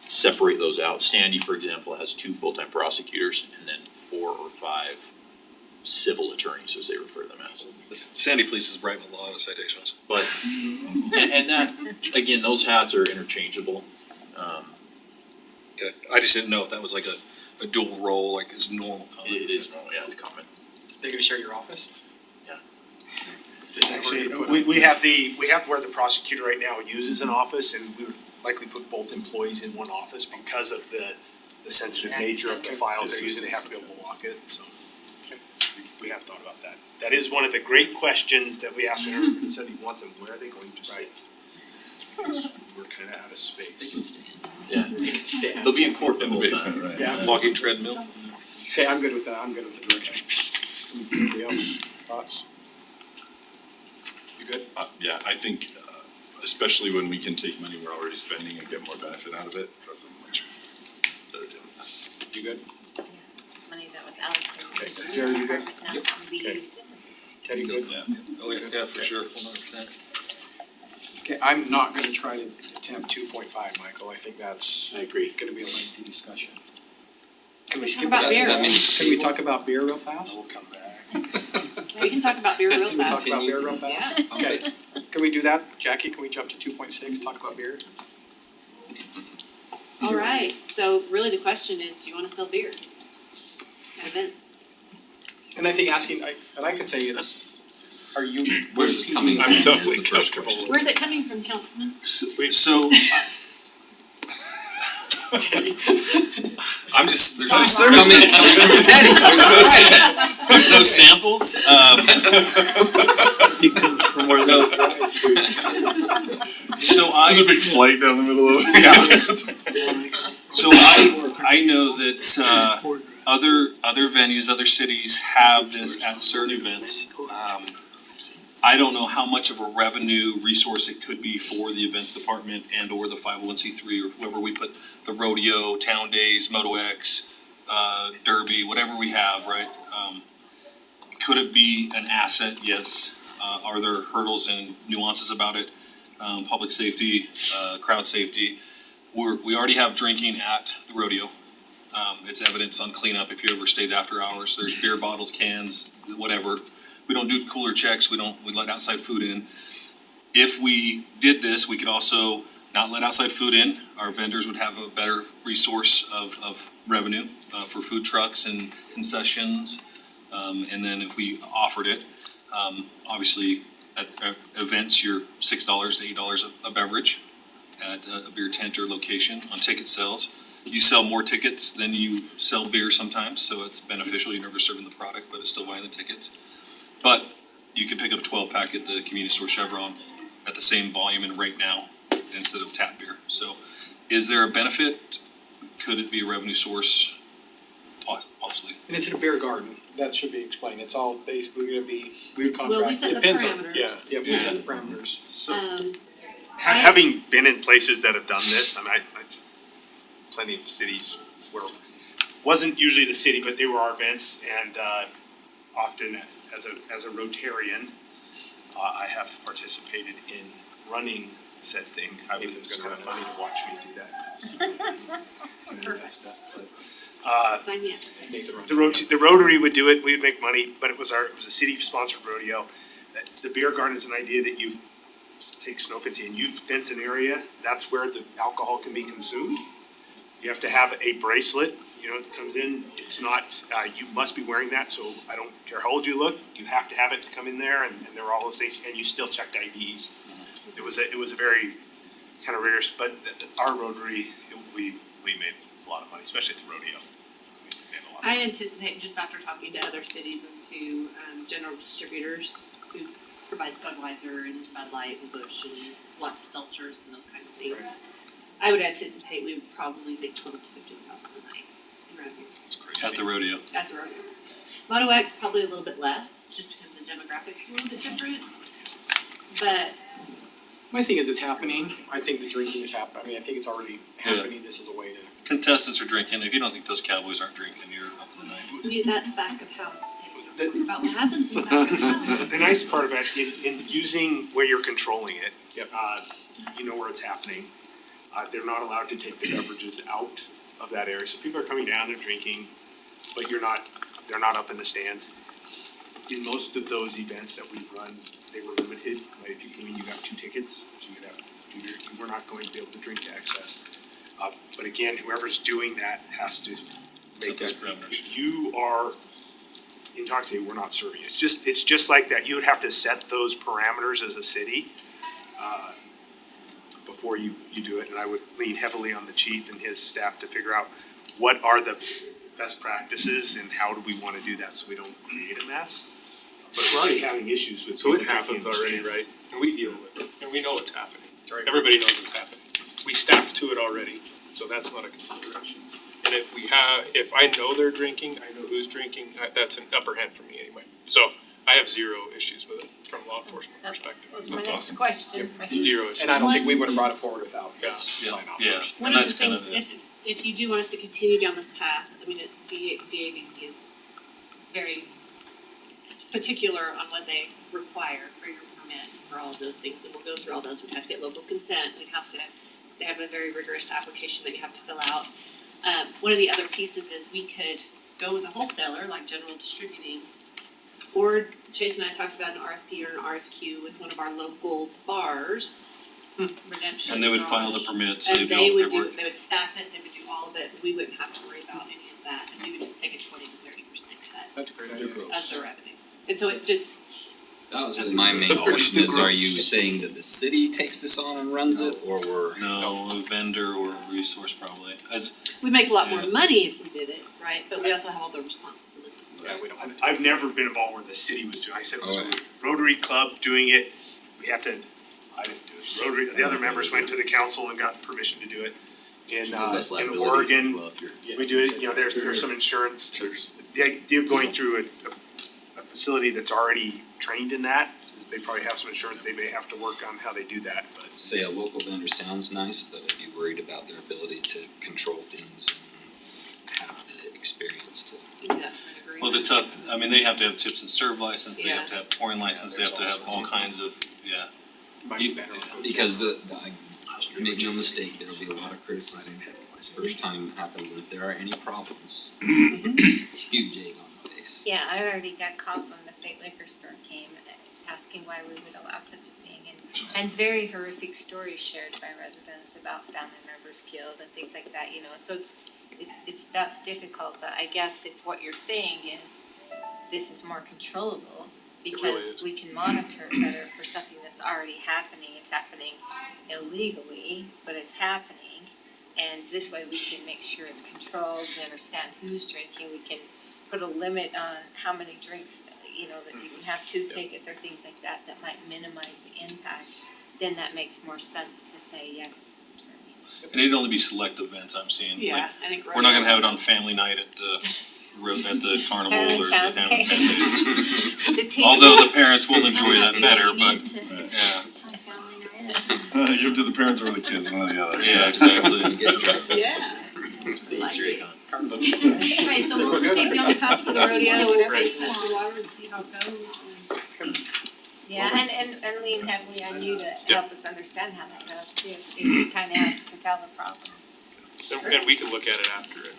separate those out. Sandy, for example, has 2 full-time prosecutors and then 4 or 5 civil attorneys, as they refer to them as. The Sandy Police is writing a lot of citations. But, and that, again, those hats are interchangeable. Okay, I just didn't know if that was like a dual role, like is normal. It is normal, yeah, it's common. They're gonna share your office? Yeah. Actually, we have where the prosecutor right now uses an office, and we would likely put both employees in one office because of the sensitive nature of the files they're using, they have to be able to lock it, so. We have thought about that. That is one of the great questions that we asked whenever the city wants them, where are they going to sit? Because we're kinda out of space. Yeah, Stand. they'll be in court the In the whole basement, time. right? Yeah. Walking treadmill. Okay, I'm good with that, I'm good with the direction. Anybody else, thoughts? You good? Yeah, I think, especially when we can take money we're already spending and get more benefit out of it, that's a much better deal. You good? Money that was allocated. Okay, Jerry, you good? Now can be Okay. used. Ted, you good? Yeah, oh yeah, for sure, 100%. Okay, I'm not gonna try to attempt 2.5, Michael, I think that's I agree. gonna be a lengthy discussion. Can we Let's skip talk about that? beer. Can we talk about beer real fast? We'll come back. We can talk about beer real Can we talk fast. about beer real fast? Okay, can we do that? Jackie, can we jump to 2.6, talk about beer? Alright, so really the question is, do you wanna sell beer at events? And I think asking, and I could say it's, are you? Where's it coming I'm from totally is the first comfortable question. Where's it coming from, Councilman? So, I'm just, there's no, It's coming from Teddy. there's no samples, It comes from where those. so There's a big flight down the middle of it. Yeah. So I know that, other venues, other cities have this at certain events. I don't know how much of a revenue resource it could be for the events department and or the 501c3 or whoever we put the rodeo, town days, Moto X, Derby, whatever we have, right? Could it be an asset? Yes. Are there hurdles and nuances about it? Public safety, crowd safety. We already have drinking at the rodeo. It's evidence on cleanup if you ever stayed after hours. There's beer bottles, cans, whatever. We don't do cooler checks, we let outside food in. If we did this, we could also not let outside food in. Our vendors would have a better resource of revenue for food trucks and concessions. And then if we offered it, obviously at events, you're $6 to $8 a beverage at a beer tent or location on ticket sales. You sell more tickets than you sell beer sometimes, so it's beneficial. You're never serving the product, but it's still buying the tickets. But you can pick up a 12-pack at the convenience store Chevron at the same volume and rate now instead of tap beer. So is there a benefit? Could it be a revenue source? Possibly. And it's in a beer garden, that should be explained, it's all basically gonna be, we would contract. Well, we set the Depends on- parameters. Yeah, we set the parameters. Um, Having been in places that have done this, I mean, I've plenty of cities where, wasn't usually the city, but they were our events, and, often as a Rotarian, I have participated in running said thing. It was kind of funny to watch me do that. sign me up. Nathan runs. The Rotary would do it, we would make money, but it was a city-sponsored rodeo. The beer garden is an idea that you take snow fencing and you fence an area, that's where the alcohol can be consumed. You have to have a bracelet, that comes in, it's not, you must be wearing that, so I don't care how old you look, you have to have it to come in there, and there are all those things, and you still checked IDs. It was a very kind of rare, but our Rotary, we made a lot of money, especially at the rodeo. We made a lot of money. I anticipate, just after talking to other cities and to general distributors who provide Budweiser and Bud Light and Busch and lots of seltzers and those kinds of things, I would anticipate we would probably make 12 to 15,000 a night in revenue It's crazy. At the rodeo. at the rodeo. Moto X probably a little bit less, just because the demographics are a little bit different. But My thing is, it's happening, I think the drinking is happening, I think it's already happening, this is a way to. Contestants are drinking. If you don't think those Cowboys aren't drinking, you're up in the night. that's back of house, Teddy. About what happens in back of house. The nice part about in using where you're controlling it, Yep. you know where it's happening. They're not allowed to take the beverages out of that area, so people are coming down, they're drinking, but they're not up in the stands. In most of those events that we run, they were limited, like if you came in, you got 2 tickets, so you could have 2 beers, you were not going to be able to drink to excess. But again, whoever's doing that has to make those that, parameters. if you are intoxicated, we're not serving you. It's just like that, you would have to set those parameters as a city, before you do it, and I would lean heavily on the chief and his staff to figure out what are the best practices and how do we wanna do that so we don't create a mess. But we're already having issues with So people it drinking happens in the already, stands. right? And we deal with it, and we know it's happening. Right. Everybody knows it's happening. We staff to it already, so that's not a consideration. And if I know they're drinking, I know who's drinking, that's an upper hand for me anyway. So I have zero issues with it from a law enforcement That perspective. was my That's next awesome. question. Zero issues. And I don't think we would have brought it forward without Yeah. his sign off Yeah. first. One And of the that's kind things, of if you do want us to continue down this path, I mean, DABC is very particular on what they require for your permit for all of those things, and we'll go through all those, we'd have to get local consent, they have a very rigorous application that you have to fill out. One of the other pieces is we could go with a wholesaler, like General Distributing, or Chase and I talked about an RFP or an RFQ with one of our local bars, Redemption And they would file the Garage. permits, And they'd do they all the would do, paperwork. they would staff it, they would do all of it, we wouldn't have to worry about any of that, and we would just take a 20 to 30% cut That's a great idea. of the revenue. And so it just, That was really my main It's always question the is, are you gross. saying that the city takes this on and runs it, or we're? No, a vendor or a resource probably, we make a lot more Yeah. money if we did it, right, but we also have all the responsibility. Yeah, we don't have I've never been involved where the city was doing, I said it was a Alright. Rotary Club doing it, we have to, I didn't do it. Rotary, the other members went to the council and got permission to do it. Less In liability Oregon, as well if you're- we do it, you know, there's some insurance. The idea of going through a facility that's already trained in that, is they probably have some insurance, they may have to work on how they do that, but. Say a local vendor sounds nice, but I'd be worried about their ability to control things and have the experience to. You have to agree. well, the tough, I mean, they have to have tips and serve license, they have Yeah. to have pouring license, they have to there's have all all sorts of kinds of, yeah. Might be better off. Because make no mistake, there'll be a lot of criticism, first time it happens, and if there are any problems, huge egg on the face. Yeah, I already got calls when the state liquor store came asking why we would allow such a thing, and very horrific stories shared by residents about family members killed and things like that, you know, so it's that's difficult, but I guess if what you're saying is this is more controllable really because is. we can monitor it better for something that's already happening, it's happening illegally, but it's happening. And this way we can make sure it's controlled, we understand who's drinking, we can put a limit on how many drinks, you know, that you can have 2 tickets or things like that, that might minimize the impact, then that makes more sense to say yes. And it'd only be select events I'm seeing, Yeah, like, I think. we're not gonna have it on family night at the carnival or the Hamilton. Hamilton. The team. Although the parents will enjoy that better, You need but, to yeah, have family night. Give it to the parents or the kids, one or the other. yeah, exactly. Yeah. It's very con- Okay, so we'll just take you on the path for the rodeo, whatever, test the water and see how it goes. Yeah, and lean heavily on you to help us understand how that goes too, if we kinda have to tell the problem. And we can look at it after it.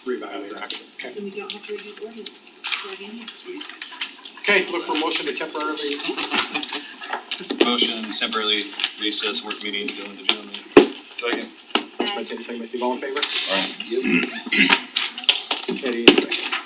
Reevaluate after. Okay. Then we don't have to review ordinance. Okay, look for a motion to temporarily, Motion temporarily recess work meeting, go into general meeting. Second. motion by Kenny, second by Steve, all in favor? Yep. Kenny, second.